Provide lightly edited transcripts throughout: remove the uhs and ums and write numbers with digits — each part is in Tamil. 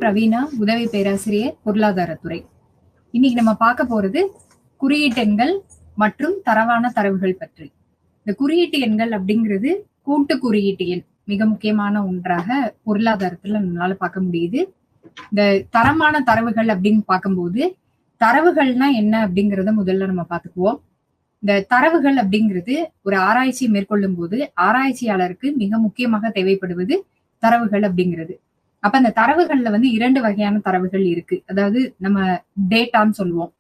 பிரவீனா, உதவி பேராசிரியர், பொருளாதாரத்துறை. இன்னைக்கு நம்ம பார்க்க போறது குறியீட்டு எண்கள் மற்றும் தரவான தரவுகள் பற்றி. இந்த குறியீட்டு எண்கள் அப்படிங்கிறது கூட்டு குறியீட்டு எண் மிக முக்கியமான ஒன்றாக பொருளாதாரத்துல நம்மளால பார்க்க முடியுது. இந்த தரமான தரவுகள் அப்படின்னு பார்க்கும்போது தரவுகள்னா என்ன அப்படிங்கறத முதல்ல நம்ம பார்த்துக்குவோம். இந்த தரவுகள் அப்படிங்கிறது ஒரு ஆராய்ச்சி மேற்கொள்ளும் போது ஆராய்ச்சியாளருக்கு மிக முக்கியமாக தேவைப்படுவது தரவுகள் அப்படிங்கிறது. அப்ப அந்த தரவுகள்ல இரண்டு வகையான தரவுகள் இருக்கு. அதாவது நம்ம டேட்டான்னு சொல்லுவோம்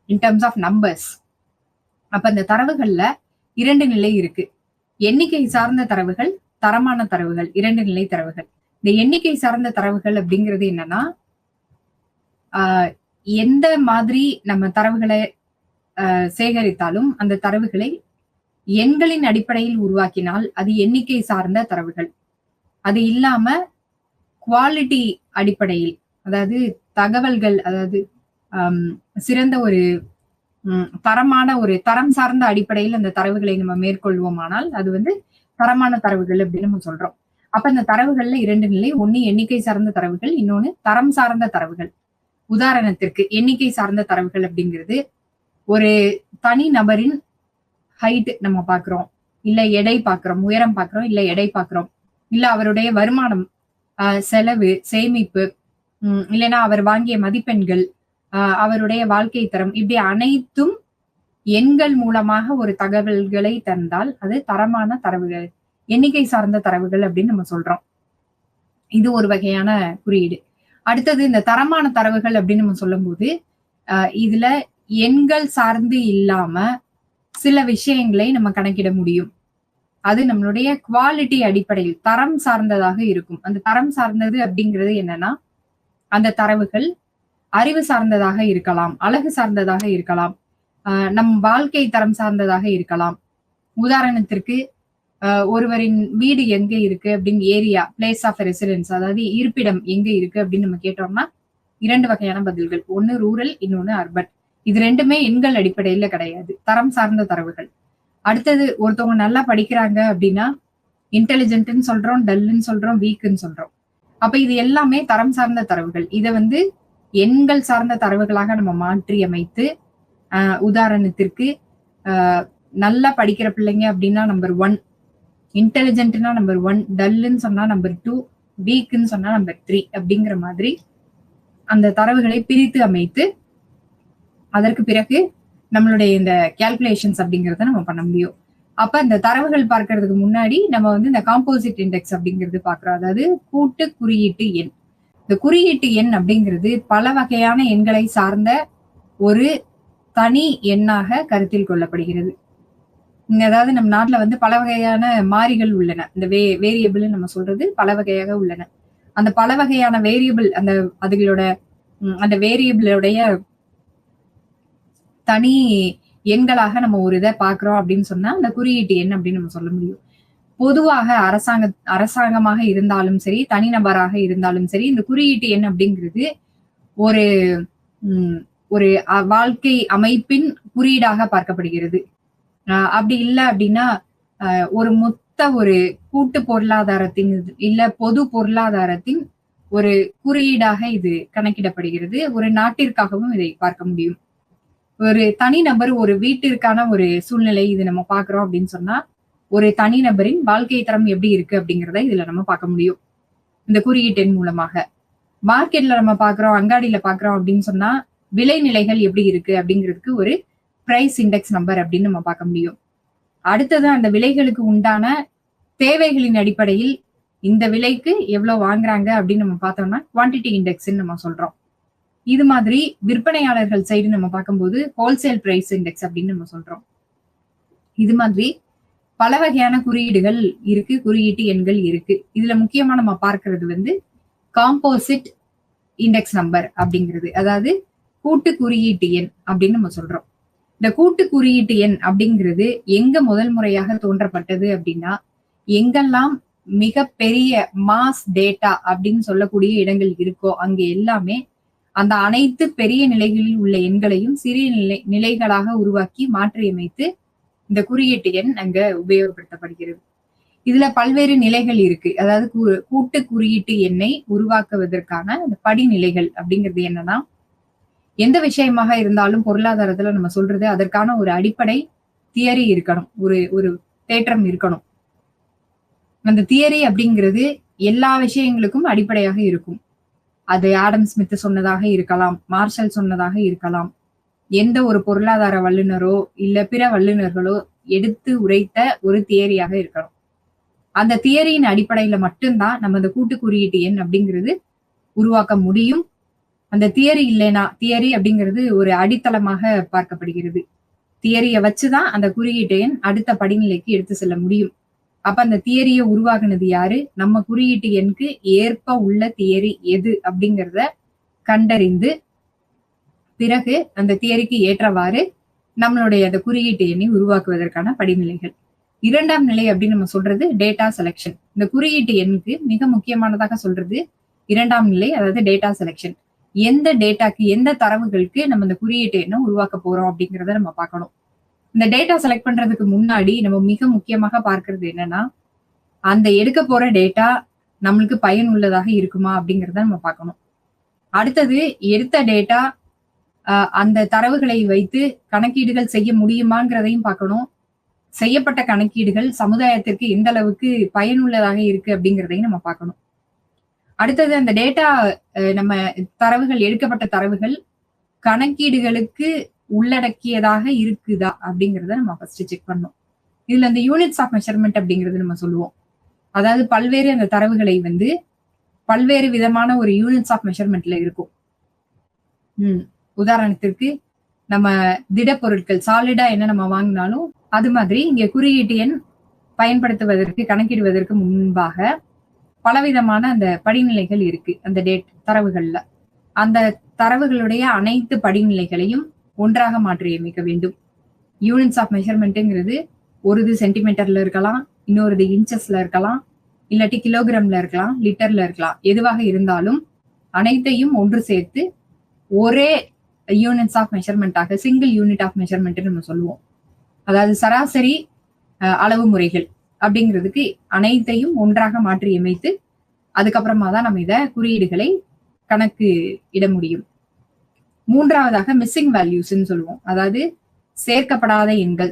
இன் டர்ம்ஸ் ஆஃப் நம்பர்ஸ். அப்ப அந்த தரவுகள்ல இரண்டு நிலை இருக்கு. எண்ணிக்கை சார்ந்த தரவுகள், தரமான தரவுகள், இரண்டு நிலை தரவுகள். இந்த எண்ணிக்கை சார்ந்த தரவுகள் அப்படிங்கிறது என்னன்னா, எந்த மாதிரி நம்ம தரவுகளை சேகரித்தாலும் அந்த தரவுகளை எண்களின் அடிப்படையில் உருவாக்கினால் அது எண்ணிக்கை சார்ந்த தரவுகள். அது இல்லாம குவாலிட்டி அடிப்படையில், அதாவது தகவல்கள், அதாவது சிறந்த ஒரு தரமான ஒரு தரம் சார்ந்த அடிப்படையில் அந்த தரவுகளை நம்ம மேற்கொள்வோமானால் அது தரமான தரவுகள் அப்படின்னு நம்ம சொல்றோம். அப்ப இந்த தரவுகள்ல இரண்டு நிலை. ஒண்ணு எண்ணிக்கை சார்ந்த தரவுகள், இன்னொன்னு தரம் சார்ந்த தரவுகள். உதாரணத்திற்கு எண்ணிக்கை சார்ந்த தரவுகள் அப்படிங்கிறது ஒரு தனி நபரின் ஹைட் நம்ம பாக்குறோம், இல்ல எடை பாக்குறோம், உயரம் பாக்குறோம், இல்ல எடை பாக்குறோம், இல்ல அவருடைய வருமானம், செலவு, சேமிப்பு, இல்லைன்னா அவர் வாங்கிய மதிப்பெண்கள், அவருடைய வாழ்க்கை தரம், இப்படி அனைத்தும் எண்கள் மூலமாக ஒரு தகவல்களை தந்தால் அது தரமான தரவுகள், எண்ணிக்கை சார்ந்த தரவுகள் அப்படின்னு நம்ம சொல்றோம். இது ஒரு வகையான குறியீடு. அடுத்தது இந்த தரமான தரவுகள் அப்படின்னு நம்ம சொல்லும் போது இதுல எண்கள் சார்ந்து இல்லாம சில விஷயங்களை நம்ம கணக்கிட முடியும். அது நம்மளுடைய குவாலிட்டி அடிப்படையில் தரம் சார்ந்ததாக இருக்கும். அந்த தரம் சார்ந்தது அப்படிங்கிறது என்னன்னா, அந்த தரவுகள் அறிவு சார்ந்ததாக இருக்கலாம், அழகு சார்ந்ததாக இருக்கலாம், நம் வாழ்க்கை தரம் சார்ந்ததாக இருக்கலாம். உதாரணத்திற்கு ஒருவரின் வீடு எங்க இருக்கு அப்படின்னு, ஏரியா, பிளேஸ் ஆஃப் ரெசிடென்ஸ், அதாவது இருப்பிடம் எங்க இருக்கு அப்படின்னு நம்ம கேட்டோம்னா இரண்டு வகையான பதில்கள். ஒன்னு ரூரல், இன்னொன்னு அர்பன். இது ரெண்டுமே எண்கள் அடிப்படையில கிடையாது, தரம் சார்ந்த தரவுகள். அடுத்தது ஒருத்தவங்க நல்லா படிக்கிறாங்க அப்படின்னா இன்டெலிஜென்ட்னு சொல்றோம், டல்லுன்னு சொல்றோம், வீக்குன்னு சொல்றோம். அப்ப இது எல்லாமே தரம் சார்ந்த தரவுகள். இதை எண்கள் சார்ந்த தரவுகளாக நம்ம மாற்றி அமைத்து, உதாரணத்திற்கு நல்லா படிக்கிற பிள்ளைங்க அப்படின்னா நம்பர் 1, இன்டெலிஜென்ட்னா நம்பர் 1, டல்லுன்னு சொன்னா நம்பர் 2, வீக்குன்னு சொன்னா நம்பர் 3 அப்படிங்கிற மாதிரி அந்த தரவுகளை பிரித்து அமைத்து அதற்கு பிறகு நம்மளுடைய இந்த கால்குலேஷன்ஸ் அப்படிங்கறத நம்ம பண்ண முடியும். அப்ப இந்த தரவுகள் பார்க்கறதுக்கு முன்னாடி நம்ம இந்த காம்போசிட் இண்டெக்ஸ் அப்படிங்கிறது பாக்குறோம். அதாவது கூட்டு குறியீட்டு எண். இந்த குறியீட்டு எண் அப்படிங்கிறது பல வகையான எண்களை சார்ந்த ஒரு தனி எண்ணாக கருத்தில் கொள்ளப்படுகிறது. அதாவது நம்ம நாட்டுல பல வகையான மாறிகள் உள்ளன. இந்த வேரியபிள் நம்ம சொல்றது பல வகையாக உள்ளன. அந்த பல வகையான வேரியபிள், அந்த வேரியபிளுடைய தனி எண்களாக நம்ம ஒரு இதை பாக்குறோம் அப்படின்னு சொன்னா அந்த குறியீட்டு எண் அப்படின்னு நம்ம சொல்ல முடியும். பொதுவாக அரசாங்கமாக இருந்தாலும் சரி, தனிநபராக இருந்தாலும் சரி, இந்த குறியீட்டு எண் அப்படிங்கிறது ஒரு ஒரு வாழ்க்கை அமைப்பின் குறியீடாக பார்க்கப்படுகிறது. அப்படி இல்லை அப்படின்னா ஒரு கூட்டு பொருளாதாரத்தின் இல்ல பொது பொருளாதாரத்தின் ஒரு குறியீடாக இது கணக்கிடப்படுகிறது. ஒரு நாட்டிற்காகவும் இதை பார்க்க முடியும். ஒரு தனிநபர் ஒரு வீட்டிற்கான ஒரு சூழ்நிலை இது நம்ம பாக்குறோம் அப்படின்னு சொன்னா ஒரு தனிநபரின் வாழ்க்கை தரம் எப்படி இருக்கு அப்படிங்கிறத இதுல நம்ம பார்க்க முடியும் இந்த குறியீட்டு எண் மூலமாக. மார்க்கெட்ல நம்ம பாக்குறோம், அங்காடியில பாக்குறோம் அப்படின்னு சொன்னா விலை நிலைகள் எப்படி இருக்கு அப்படிங்கிறதுக்கு ஒரு பிரைஸ் இண்டெக்ஸ் நம்பர் அப்படின்னு நம்ம பார்க்க முடியும். அடுத்தது அந்த விலைகளுக்கு உண்டான தேவைகளின் அடிப்படையில் இந்த விலைக்கு எவ்வளவு வாங்குறாங்க அப்படின்னு நம்ம பார்த்தோம்னா குவான்டிட்டி இண்டெக்ஸ்ன்னு நம்ம சொல்றோம். இது மாதிரி விற்பனையாளர்கள் சைடு நம்ம பார்க்கும்போது ஹோல்சேல் பிரைஸ் இண்டெக்ஸ் அப்படின்னு நம்ம சொல்றோம். இது மாதிரி பல வகையான குறியீடுகள் இருக்கு, குறியீட்டு எண்கள் இருக்கு. இதுல முக்கியமா நம்ம பார்க்கிறது காம்போசிட் இண்டெக்ஸ் நம்பர் அப்படிங்கிறது, அதாவது கூட்டு குறியீட்டு எண் அப்படின்னு நம்ம சொல்றோம். இந்த கூட்டு குறியீட்டு எண் அப்படிங்கிறது எங்க முதல் முறையாக தோன்றப்பட்டது அப்படின்னா, எங்கெல்லாம் மிக பெரிய மாஸ் டேட்டா அப்படின்னு சொல்லக்கூடிய இடங்கள் இருக்கோ அங்க எல்லாமே அந்த அனைத்து பெரிய நிலைகளில் உள்ள எண்களையும் சிறிய நிலைகளாக உருவாக்கி மாற்றியமைத்து இந்த குறியீட்டு எண் அங்க உபயோகப்படுத்தப்படுகிறது. இதுல பல்வேறு நிலைகள் இருக்கு. அதாவது கூட்டு குறியீட்டு எண்ணை உருவாக்குவதற்கான அந்த படிநிலைகள் அப்படிங்கிறது என்னன்னா, எந்த விஷயமாக இருந்தாலும் பொருளாதாரத்துல நம்ம சொல்றது அதற்கான ஒரு அடிப்படை தியரி இருக்கணும். ஒரு ஒரு தேற்றம் இருக்கணும். அந்த தியரி அப்படிங்கிறது எல்லா விஷயங்களுக்கும் அடிப்படையாக இருக்கும். அது ஆடம் ஸ்மித் சொன்னதாக இருக்கலாம், மார்ஷல் சொன்னதாக இருக்கலாம். எந்த ஒரு பொருளாதார வல்லுநரோ இல்ல பிற வல்லுநர்களோ எடுத்து உரைத்த ஒரு தியரியாக இருக்கணும். அந்த தியரியின் அடிப்படையில மட்டும்தான் நம்ம அந்த கூட்டு குறியீட்டு எண் அப்படிங்கிறது உருவாக்க முடியும். அந்த தியரி இல்லைனா, தியரி அப்படிங்கிறது ஒரு அடித்தளமாக பார்க்கப்படுகிறது. தியரிய வச்சுதான் அந்த குறியீட்டு எண் அடுத்த படிநிலைக்கு எடுத்து செல்ல முடியும். அப்ப அந்த தியரிய உருவாக்குனது யாரு? நம்ம குறியீட்டு எண்ணுக்கு ஏற்ப உள்ள தியரி எது அப்படிங்கிறத கண்டறிந்து, பிறகு அந்த தியரிக்கு ஏற்றவாறு நம்மளுடைய அந்த குறியீட்டு எண்ணை உருவாக்குவதற்கான படிநிலைகள். 2ஆம் நிலை அப்படின்னு நம்ம சொல்றது டேட்டா செலக்ஷன். இந்த குறியீட்டு எண்ணுக்கு மிக முக்கியமானதாக சொல்றது 2ஆம் நிலை, அதாவது டேட்டா செலக்ஷன். எந்த டேட்டாக்கு, எந்த தரவுகளுக்கு நம்ம இந்த குறியீட்டு எண்ணை உருவாக்க போறோம் அப்படிங்கிறத நம்ம பார்க்கணும். இந்த டேட்டா செலக்ட் பண்றதுக்கு முன்னாடி நம்ம மிக முக்கியமாக பார்க்கிறது என்னன்னா, அந்த எடுக்க போற டேட்டா நம்மளுக்கு பயனுள்ளதாக இருக்குமா அப்படிங்கிறத நம்ம பார்க்கணும். அடுத்தது எடுத்த டேட்டா அந்த தரவுகளை வைத்து கணக்கீடுகள் செய்ய முடியுமாங்கிறதையும் பார்க்கணும். செய்யப்பட்ட கணக்கீடுகள் சமுதாயத்திற்கு எந்த அளவுக்கு பயனுள்ளதாக இருக்கு அப்படிங்கிறதையும் நம்ம பார்க்கணும். அடுத்தது அந்த டேட்டா நம்ம தரவுகள், எடுக்கப்பட்ட தரவுகள் கணக்கீடுகளுக்கு உள்ளடக்கியதாக இருக்குதா அப்படிங்கிறத நம்ம ஃபர்ஸ்ட் செக் பண்ணணும். இதுல அந்த யூனிட்ஸ் ஆஃப் மெஷர்மெண்ட் அப்படிங்கிறது நம்ம சொல்லுவோம். அதாவது பல்வேறு அந்த தரவுகளை வந்து பல்வேறு விதமான ஒரு யூனிட்ஸ் ஆஃப் மெஷர்மெண்ட்ல இருக்கும். உதாரணத்திற்கு நம்ம திடப்பொருட்கள் சாலிடா என்ன நம்ம வாங்கினாலும் அது மாதிரி இங்க குறியீட்டு எண் பயன்படுத்துவதற்கு, கணக்கிடுவதற்கு முன்பாக பலவிதமான அந்த படிநிலைகள் இருக்கு அந்த தரவுகள்ல. அந்த தரவுகளுடைய அனைத்து படிநிலைகளையும் ஒன்றாக மாற்றியமைக்க வேண்டும். யூனிட்ஸ் ஆஃப் மெஷர்மெண்ட்ங்கிறது ஒரு சென்டிமீட்டர்ல இருக்கலாம், இன்னொரு இன்ச்சஸ்ல இருக்கலாம், இல்லாட்டி கிலோகிராம்ல இருக்கலாம், லிட்டர்ல இருக்கலாம். எதுவாக இருந்தாலும் அனைத்தையும் ஒன்று சேர்த்து ஒரே யூனிட்ஸ் ஆஃப் மெஷர்மெண்டாக, சிங்கிள் யூனிட் ஆஃப் மெஷர்மெண்ட் நம்ம சொல்லுவோம். அதாவது சராசரி அளவு முறைகள் அப்படிங்கிறதுக்கு அனைத்தையும் ஒன்றாக மாற்றி அமைத்து அதுக்கப்புறமா தான் நம்ம இத குறியீடுகளை கணக்கு இட முடியும். 3வதாக மிஸ்ஸிங் வேல்யூஸ்ன்னு சொல்லுவோம். அதாவது சேர்க்கப்படாத எண்கள்,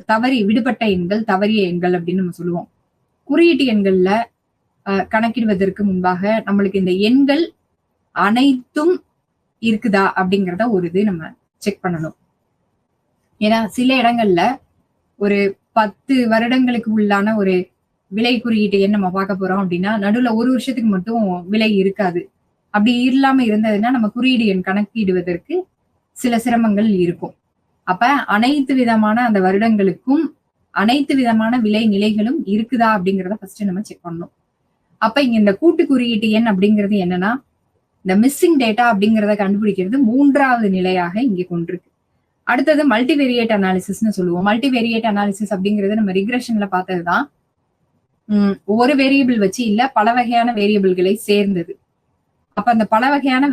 விடுபட்ட எண்கள், தவறிய எண்கள் அப்படின்னு நம்ம சொல்லுவோம். குறியீட்டு எண்கள்ல கணக்கிடுவதற்கு முன்பாக நம்மளுக்கு இந்த எண்கள் அனைத்தும் இருக்குதா அப்படிங்கிறத ஒரு இது நம்ம செக் பண்ணணும். ஏன்னா சில இடங்கள்ல ஒரு 10 வருடங்களுக்கு உள்ளான ஒரு விலை குறியீட்டு எண் நம்ம பார்க்க போறோம் அப்படின்னா, நடுவுல ஒரு வருஷத்துக்கு மட்டும் விலை இருக்காது. அப்படி இல்லாம இருந்ததுன்னா நம்ம குறியீடு எண் கணக்கிடுவதற்கு சில சிரமங்கள் இருக்கும். அப்ப அனைத்து விதமான அந்த வருடங்களுக்கும் அனைத்து விதமான விலை நிலைகளும் இருக்குதா அப்படிங்கிறத ஃபர்ஸ்ட் நம்ம செக் பண்ணணும். அப்ப இங்க இந்த கூட்டு குறியீட்டு எண் அப்படிங்கிறது என்னன்னா, இந்த மிஸ்ஸிங் டேட்டா அப்படிங்கிறத கண்டுபிடிக்கிறது 3வது நிலையாக இங்க கொண்டிருக்கு. அடுத்தது மல்டிவேரியேட் அனாலிசிஸ்னு சொல்லுவோம். மல்டிவேரியேட் அனாலிசிஸ் அப்படிங்கிறது நம்ம ரிக்ரெஷன்ல பார்த்ததுதான். ஒரு வேரியபிள் வச்சு இல்ல பல வகையான வேரியபிள்களை சேர்ந்தது. அப்ப அந்த பல வகையான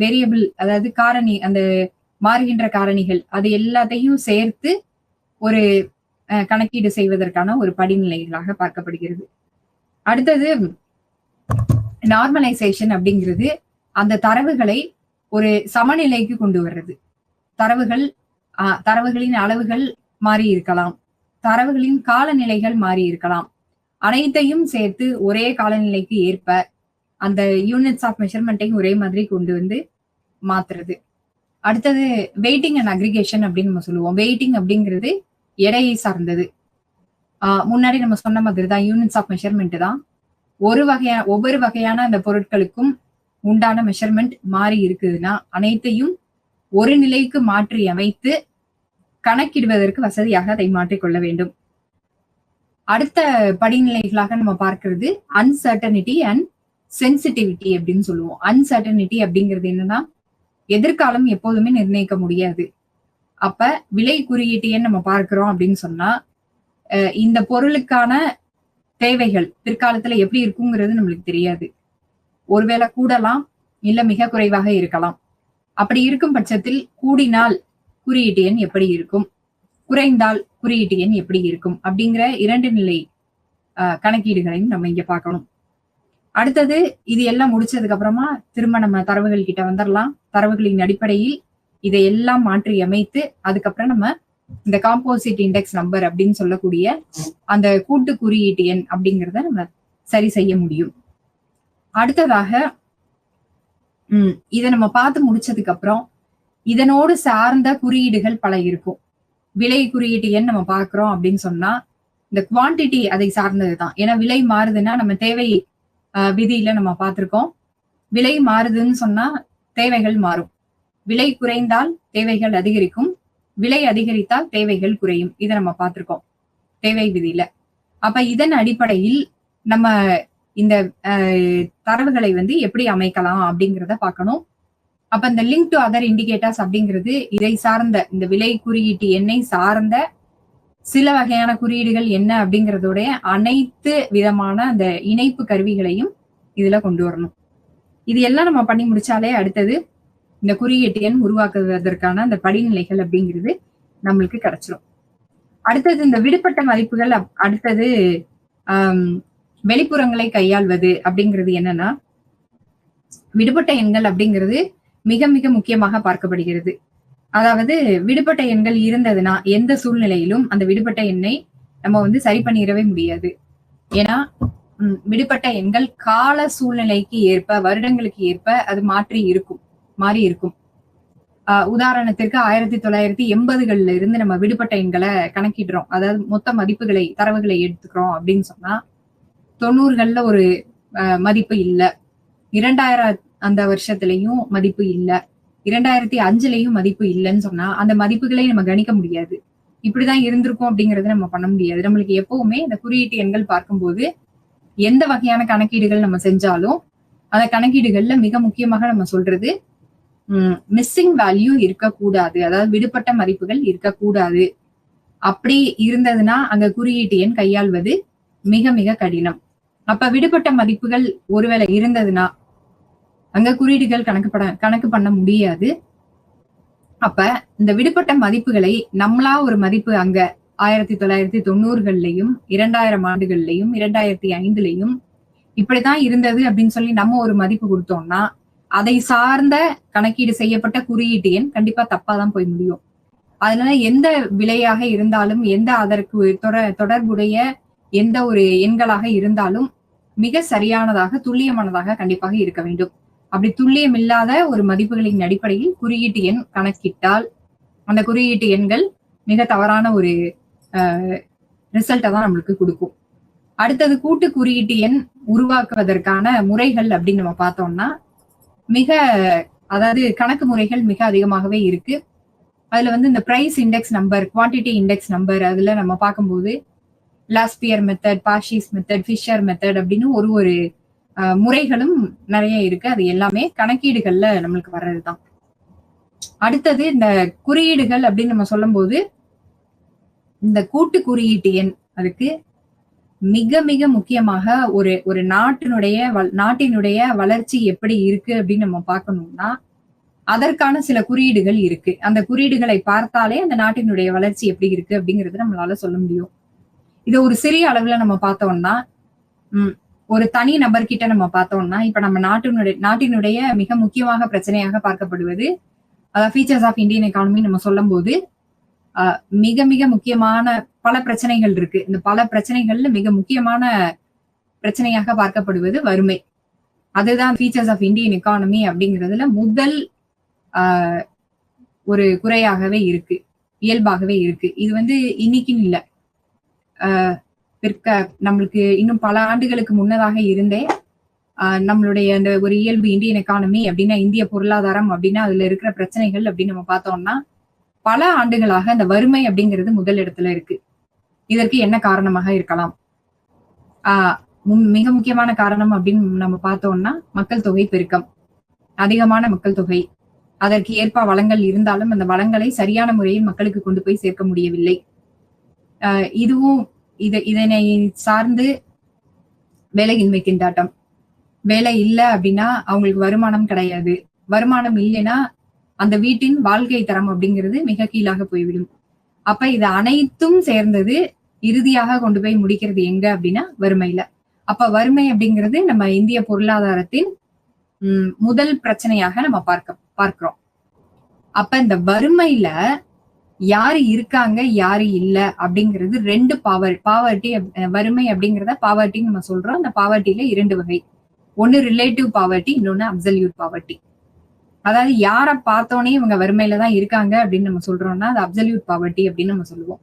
வேரியபிள், அதாவது காரணி, அந்த மாறுகின்ற காரணிகள், அது எல்லாத்தையும் சேர்த்து ஒரு கணக்கீடு செய்வதற்கான ஒரு படிநிலைகளாக பார்க்கப்படுகிறது. அடுத்தது நார்மலைசேஷன் அப்படிங்கிறது அந்த தரவுகளை ஒரு சமநிலைக்கு கொண்டு வர்றது. தரவுகளின் அளவுகள் மாறி இருக்கலாம், தரவுகளின் காலநிலைகள் மாறி இருக்கலாம். அனைத்தையும் சேர்த்து ஒரே காலநிலைக்கு ஏற்ப அந்த யூனிட்ஸ் ஆஃப் மெஷர்மெண்ட்டையும் ஒரே மாதிரி கொண்டு வந்து மாத்துறது. அடுத்தது வெயிட்டிங் அண்ட் அக்ரிகேஷன் அப்படின்னு நம்ம சொல்லுவோம். வெயிட்டிங் அப்படிங்கிறது எடையை சார்ந்தது. முன்னாடி நம்ம சொன்ன மாதிரி தான் யூனிட்ஸ் ஆஃப் மெஷர்மெண்ட் தான். ஒவ்வொரு வகையான அந்த பொருட்களுக்கும் உண்டான மெஷர்மெண்ட் மாறி இருக்குதுன்னா அனைத்தையும் ஒரு நிலைக்கு மாற்றி அமைத்து கணக்கிடுவதற்கு வசதியாக அதை மாற்றிக்கொள்ள வேண்டும். அடுத்த படிநிலைகளாக நம்ம பார்க்கிறது அன்சர்டனிட்டி அண்ட் சென்சிட்டிவிட்டி அப்படின்னு சொல்லுவோம். அன்சர்டனிட்டி அப்படிங்கிறது என்னன்னா, எதிர்காலம் எப்போதுமே நிர்ணயிக்க முடியாது. அப்ப விலை குறியீட்டு எண் நம்ம பார்க்கிறோம் அப்படின்னு சொன்னா, இந்த பொருளுக்கான தேவைகள் பிற்காலத்துல எப்படி இருக்குங்கிறது நம்மளுக்கு தெரியாது. ஒருவேளை கூடலாம், இல்ல மிக குறைவாக இருக்கலாம். அப்படி இருக்கும் பட்சத்தில் கூடினால் குறியீட்டு எண் எப்படி இருக்கும், குறைந்தால் குறியீட்டு எண் எப்படி இருக்கும் அப்படிங்கிற 2 நிலை கணக்கீடுகளையும் நம்ம இங்க பார்க்கணும். அடுத்தது இது எல்லாம் முடிச்சதுக்கு அப்புறமா திரும்ப நம்ம தரவுகள் கிட்ட வந்துடலாம். தரவுகளின் அடிப்படையில் இதையெல்லாம் மாற்றி அமைத்து அதுக்கப்புறம் நம்ம இந்த காம்போசிட் இண்டெக்ஸ் நம்பர் அப்படின்னு சொல்லக்கூடிய அந்த கூட்டு குறியீட்டு எண் அப்படிங்கிறத நம்ம சரி செய்ய முடியும். அடுத்ததாக இதை நம்ம பார்த்து முடிச்சதுக்கு அப்புறம் இதனோடு சார்ந்த குறியீடுகள் பல இருக்கும். விலை குறியீட்டு எண் நம்ம பார்க்கிறோம் அப்படின்னு சொன்னா இந்த குவான்டிட்டி அதை சார்ந்ததுதான். ஏன்னா விலை மாறுதுன்னா நம்ம தேவை விதியில நம்ம பார்த்திருக்கோம். விலை மாறுதுன்னு சொன்னா தேவைகள் மாறும். விலை குறைந்தால் தேவைகள் அதிகரிக்கும், விலை அதிகரித்தால் தேவைகள் குறையும். இதை நம்ம பார்த்திருக்கோம் தேவை விதியில. அப்ப இதன் அடிப்படையில் நம்ம இந்த தரவுகளை எப்படி அமைக்கலாம் அப்படிங்கிறத பார்க்கணும். அப்ப இந்த லிங்க் டு அதர் இண்டிகேட்டர்ஸ் அப்படிங்கிறது இதை சார்ந்த இந்த விலை குறியீட்டு எண்ணை சார்ந்த சில வகையான குறியீடுகள் என்ன அப்படிங்கிறதோடைய அனைத்து விதமான அந்த இணைப்பு கருவிகளையும் இதுல கொண்டு வரணும். இது எல்லாம் நம்ம பண்ணி முடிச்சாலே அடுத்தது இந்த குறியீட்டு எண் உருவாக்குவதற்கான அந்த படிநிலைகள் அப்படிங்கிறது நம்மளுக்கு கிடைச்சிடும். அடுத்தது இந்த விடுபட்ட மதிப்புகள். அடுத்தது வெளிப்புறங்களை கையாள்வது அப்படிங்கிறது என்னன்னா, விடுபட்ட எண்கள் அப்படிங்கிறது மிக மிக முக்கியமாக பார்க்கப்படுகிறது. அதாவது விடுபட்ட எண்கள் இருந்ததுன்னா எந்த சூழ்நிலையிலும் அந்த விடுபட்ட எண்ணை நம்ம சரி பண்ணிடவே முடியாது. ஏன்னா விடுபட்ட எண்கள் கால சூழ்நிலைக்கு ஏற்ப, வருடங்களுக்கு ஏற்ப அது மாறி இருக்கும். உதாரணத்திற்கு 1980கள்ல இருந்து நம்ம விடுபட்ட எண்களை கணக்கிடுறோம். அதாவது மொத்த மதிப்புகளை தரவுகளை எடுத்துக்கிறோம் அப்படின்னு சொன்னா 90கள்ல ஒரு மதிப்பு இல்ல, 2000 அந்த வருஷத்துலயும் மதிப்பு இல்ல, 2005லயும் மதிப்பு இல்லைன்னு சொன்னா அந்த மதிப்புகளை நம்ம கணிக்க முடியாது. இப்படிதான் இருந்திருக்கும் அப்படிங்கறத நம்ம பண்ண முடியாது. நம்மளுக்கு எப்பவுமே இந்த குறியீட்டு எண்கள் பார்க்கும்போது எந்த வகையான கணக்கீடுகள் நம்ம செஞ்சாலும் அந்த கணக்கீடுகள்ல மிக முக்கியமாக நம்ம சொல்றது மிஸ்ஸிங் வேல்யூ இருக்கக்கூடாது. அதாவது விடுபட்ட மதிப்புகள் இருக்கக்கூடாது. அப்படி இருந்ததுன்னா அங்க குறியீட்டு எண் கையாள்வது மிக மிக கடினம். அப்ப விடுபட்ட மதிப்புகள் ஒருவேளை இருந்ததுன்னா அங்க குறியீடுகள் கணக்கு பண்ண முடியாது. அப்ப இந்த விடுபட்ட மதிப்புகளை நம்மளா ஒரு மதிப்பு அங்க 1990கள்லயும் 2000 ஆண்டுகள்லயும் 2005லயும் இப்படிதான் இருந்தது அப்படின்னு சொல்லி நம்ம ஒரு மதிப்பு கொடுத்தோம்னா அதை சார்ந்த கணக்கீடு செய்யப்பட்ட குறியீட்டு எண் கண்டிப்பா தப்பாதான் போய் முடியும். அதனால எந்த விலையாக இருந்தாலும், எந்த அதற்கு தொடர்புடைய எந்த ஒரு எண்களாக இருந்தாலும் மிக சரியானதாக துல்லியமானதாக கண்டிப்பாக இருக்க வேண்டும். அப்படி துல்லியம் இல்லாத ஒரு மதிப்புகளின் அடிப்படையில் குறியீட்டு எண் கணக்கிட்டால் அந்த குறியீட்டு எண்கள் மிக தவறான ஒரு ரிசல்ட்டை தான் நம்மளுக்கு கொடுக்கும். அடுத்தது கூட்டு குறியீட்டு எண் உருவாக்குவதற்கான முறைகள் அப்படின்னு நம்ம பார்த்தோம்னா அதாவது கணக்கு முறைகள் மிக அதிகமாகவே இருக்கு. அதுல இந்த price index number, quantity index number, அதுல நம்ம பார்க்கும்போது Laspeyres method, Paasche method, Fisher method அப்படின்னு ஒரு முறைகளும் நிறைய இருக்கு. அது எல்லாமே கணக்கீடுகள்ல நம்மளுக்கு வர்றதுதான். அடுத்தது இந்த குறியீடுகள் அப்படின்னு நம்ம சொல்லும் போது இந்த கூட்டு குறியீட்டு எண் அதுக்கு மிக மிக முக்கியமாக ஒரு நாட்டினுடைய வளர்ச்சி எப்படி இருக்கு அப்படின்னு நம்ம பார்க்கணும்னா அதற்கான சில குறியீடுகள் இருக்கு. அந்த குறியீடுகளை பார்த்தாலே அந்த நாட்டினுடைய வளர்ச்சி எப்படி இருக்கு அப்படிங்கறத நம்மளால சொல்ல முடியும். இதை ஒரு சிறிய அளவுல நம்ம பார்த்தோம்னா ஒரு தனி நபர்கிட்ட நம்ம பார்த்தோம்னா இப்ப நம்ம நாட்டினுடைய மிக முக்கியமாக பிரச்சனையாக பார்க்கப்படுவது அதாவது ஃபீச்சர்ஸ் ஆஃப் இந்தியன் எக்கானமி நம்ம சொல்லும் போது மிக மிக முக்கியமான பல பிரச்சனைகள் இருக்கு. இந்த பல பிரச்சனைகள்ல மிக முக்கியமான பிரச்சனையாக பார்க்கப்படுவது வறுமை. அதுதான் ஃபீச்சர்ஸ் ஆஃப் இந்தியன் எக்கானமி அப்படிங்கிறதுல முதல் ஒரு குறையாகவே இருக்கு, இயல்பாகவே இருக்கு. இது இன்னைக்குன்னு இல்லை, நம்மளுக்கு இன்னும் பல ஆண்டுகளுக்கு முன்னதாக இருந்தே நம்மளுடைய அந்த ஒரு இயல்பு இந்தியன் எக்கானமி அப்படின்னா இந்திய பொருளாதாரம் அப்படின்னா அதுல இருக்கிற பிரச்சனைகள் அப்படின்னு நம்ம பார்த்தோம்னா பல ஆண்டுகளாக அந்த வறுமை அப்படிங்கிறது முதல் இடத்துல இருக்கு. இதற்கு என்ன காரணமாக இருக்கலாம்? மிக முக்கியமான காரணம் அப்படின்னு நம்ம பார்த்தோம்னா மக்கள் தொகை பெருக்கம், அதிகமான மக்கள் தொகை, அதற்கு ஏற்ப வளங்கள் இருந்தாலும் அந்த வளங்களை சரியான முறையில் மக்களுக்கு கொண்டு போய் சேர்க்க முடியவில்லை. இதுவும் இதனை சார்ந்து வேலையின்மை திண்டாட்டம். வேலை இல்லை அப்படின்னா அவங்களுக்கு வருமானம் கிடையாது. வருமானம் இல்லைன்னா அந்த வீட்டின் வாழ்க்கை தரம் அப்படிங்கிறது மிக கீழாக போய்விடும். அப்ப இது அனைத்தும் சேர்ந்தது இறுதியாக கொண்டு போய் முடிக்கிறது எங்க அப்படின்னா வறுமையில. அப்ப வறுமை அப்படிங்கிறது நம்ம இந்திய பொருளாதாரத்தின் முதல் பிரச்சனையாக நம்ம பார்க்கிறோம். அப்ப இந்த வறுமையில யாரு இருக்காங்க யாரு இல்ல அப்படிங்கிறது 2 பாவர்ட்டி. வறுமை அப்படிங்கிறத பாவர்ட்டின்னு நம்ம சொல்றோம். அந்த பாவர்ட்டியில 2 வகை. ஒன்னு ரிலேட்டிவ் பாவர்ட்டி, இன்னொன்னு அப்சல்யூட் பாவர்ட்டி. அதாவது யார பார்த்தோன்னே இவங்க வறுமையில தான் இருக்காங்க அப்படின்னு நம்ம சொல்றோம்னா அது அப்சல்யூட் பாவர்ட்டி அப்படின்னு நம்ம சொல்லுவோம்.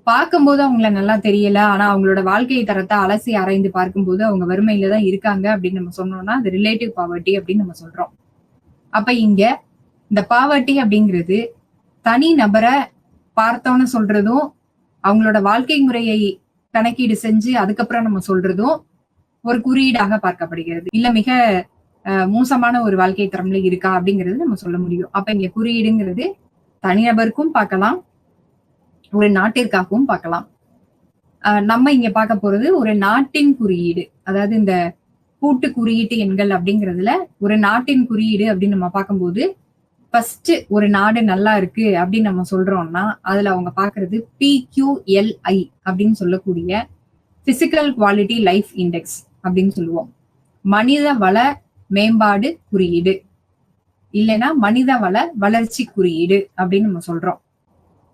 பார்க்கும்போது அவங்கள நல்லா தெரியல, ஆனா அவங்களோட வாழ்க்கை தரத்தை அலசி ஆராய்ந்து பார்க்கும்போது அவங்க வறுமையில தான் இருக்காங்க அப்படின்னு நம்ம சொன்னோம்னா அது ரிலேட்டிவ் பாவர்ட்டி அப்படின்னு நம்ம சொல்றோம். அப்ப இங்க இந்த பாவர்ட்டி அப்படிங்கிறது தனி நபரை பார்த்தோன்னு சொல்றதும், அவங்களோட வாழ்க்கை முறையை கணக்கீடு செஞ்சு அதுக்கப்புறம் நம்ம சொல்றதும் ஒரு குறியீடாக பார்க்கப்படுகிறது. இல்ல மிக மோசமான ஒரு வாழ்க்கை தரம்ல இருக்கா அப்படிங்கிறது நம்ம சொல்ல முடியும். அப்ப இங்க குறியீடுங்கிறது தனிநபருக்கும் பார்க்கலாம், ஒரு நாட்டிற்காகவும் பார்க்கலாம். நம்ம இங்க பார்க்க போறது ஒரு நாட்டின் குறியீடு. அதாவது இந்த கூட்டு குறியீட்டு எண்கள் அப்படிங்கிறதுல ஒரு நாட்டின் குறியீடு அப்படின்னு நம்ம பார்க்கும்போது ஃபர்ஸ்ட் ஒரு நாடு நல்லா இருக்கு அப்படின்னு நம்ம சொல்றோம்னா அதுல அவங்க பாக்குறது PQLI அப்படின்னு சொல்லக்கூடிய பிசிக்கல் குவாலிட்டி லைஃப் இண்டெக்ஸ் அப்படின்னு சொல்லுவோம். மனித வள மேம்பாடு குறியீடு, இல்லைன்னா மனித வள வளர்ச்சி குறியீடு அப்படின்னு நம்ம சொல்றோம்.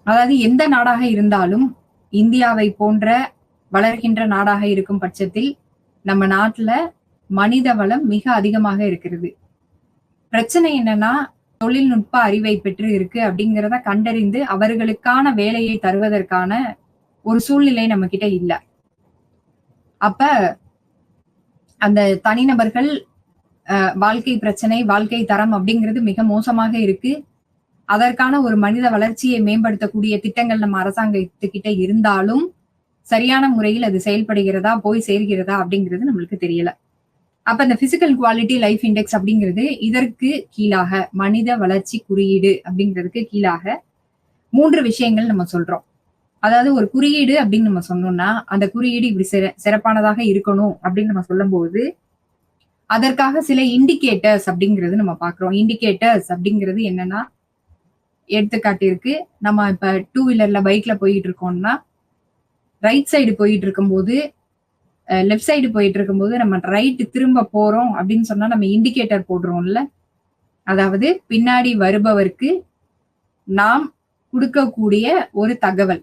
அதாவது எந்த நாடாக இருந்தாலும் இந்தியாவை போன்ற வளர்கின்ற நாடாக இருக்கும் பட்சத்தில் நம்ம நாட்டுல மனித வளம் மிக அதிகமாக இருக்கிறது. பிரச்சனை என்னன்னா தொழில்நுட்ப அறிவை பெற்று இருக்கு அப்படிங்கிறத கண்டறிந்து அவர்களுக்கான வேலையை தருவதற்கான ஒரு சூழ்நிலை நம்ம கிட்ட இல்ல. அப்ப அந்த தனிநபர்கள் வாழ்க்கை பிரச்சனை, வாழ்க்கை தரம் அப்படிங்கிறது மிக மோசமாக இருக்கு. அதற்கான ஒரு மனித வளர்ச்சியை மேம்படுத்தக்கூடிய திட்டங்கள் நம்ம அரசாங்கத்துக்கிட்ட இருந்தாலும் சரியான முறையில் அது செயல்படுகிறதா, போய் சேர்கிறதா அப்படிங்கிறது நம்மளுக்கு தெரியல. அப்ப இந்த பிசிக்கல் குவாலிட்டி லைஃப் இண்டெக்ஸ் அப்படிங்கிறது இதற்கு கீழாக மனித வளர்ச்சி குறியீடு அப்படிங்கிறதுக்கு கீழாக 3 விஷயங்கள் நம்ம சொல்றோம். அதாவது ஒரு குறியீடு அப்படின்னு நம்ம சொன்னோம்னா அந்த குறியீடு இப்படி சிறப்பானதாக இருக்கணும் அப்படின்னு நம்ம சொல்லும் போது அதற்காக சில இண்டிகேட்டர்ஸ் அப்படிங்கிறது நம்ம பாக்குறோம். இண்டிகேட்டர்ஸ் அப்படிங்கிறது என்னன்னா, எடுத்துக்காட்டிற்கு நம்ம இப்ப 2 வீலர்ல பைக்ல போயிட்டு இருக்கோம்னா ரைட் சைடு போயிட்டு இருக்கும்போது லெஃப்ட் சைடு போயிட்டு இருக்கும்போது நம்ம ரைட் திரும்ப போறோம் அப்படின்னு சொன்னா நம்ம இண்டிகேட்டர் போடுறோம்ல. அதாவது பின்னாடி வருபவருக்கு நாம் கொடுக்கக்கூடிய ஒரு தகவல்.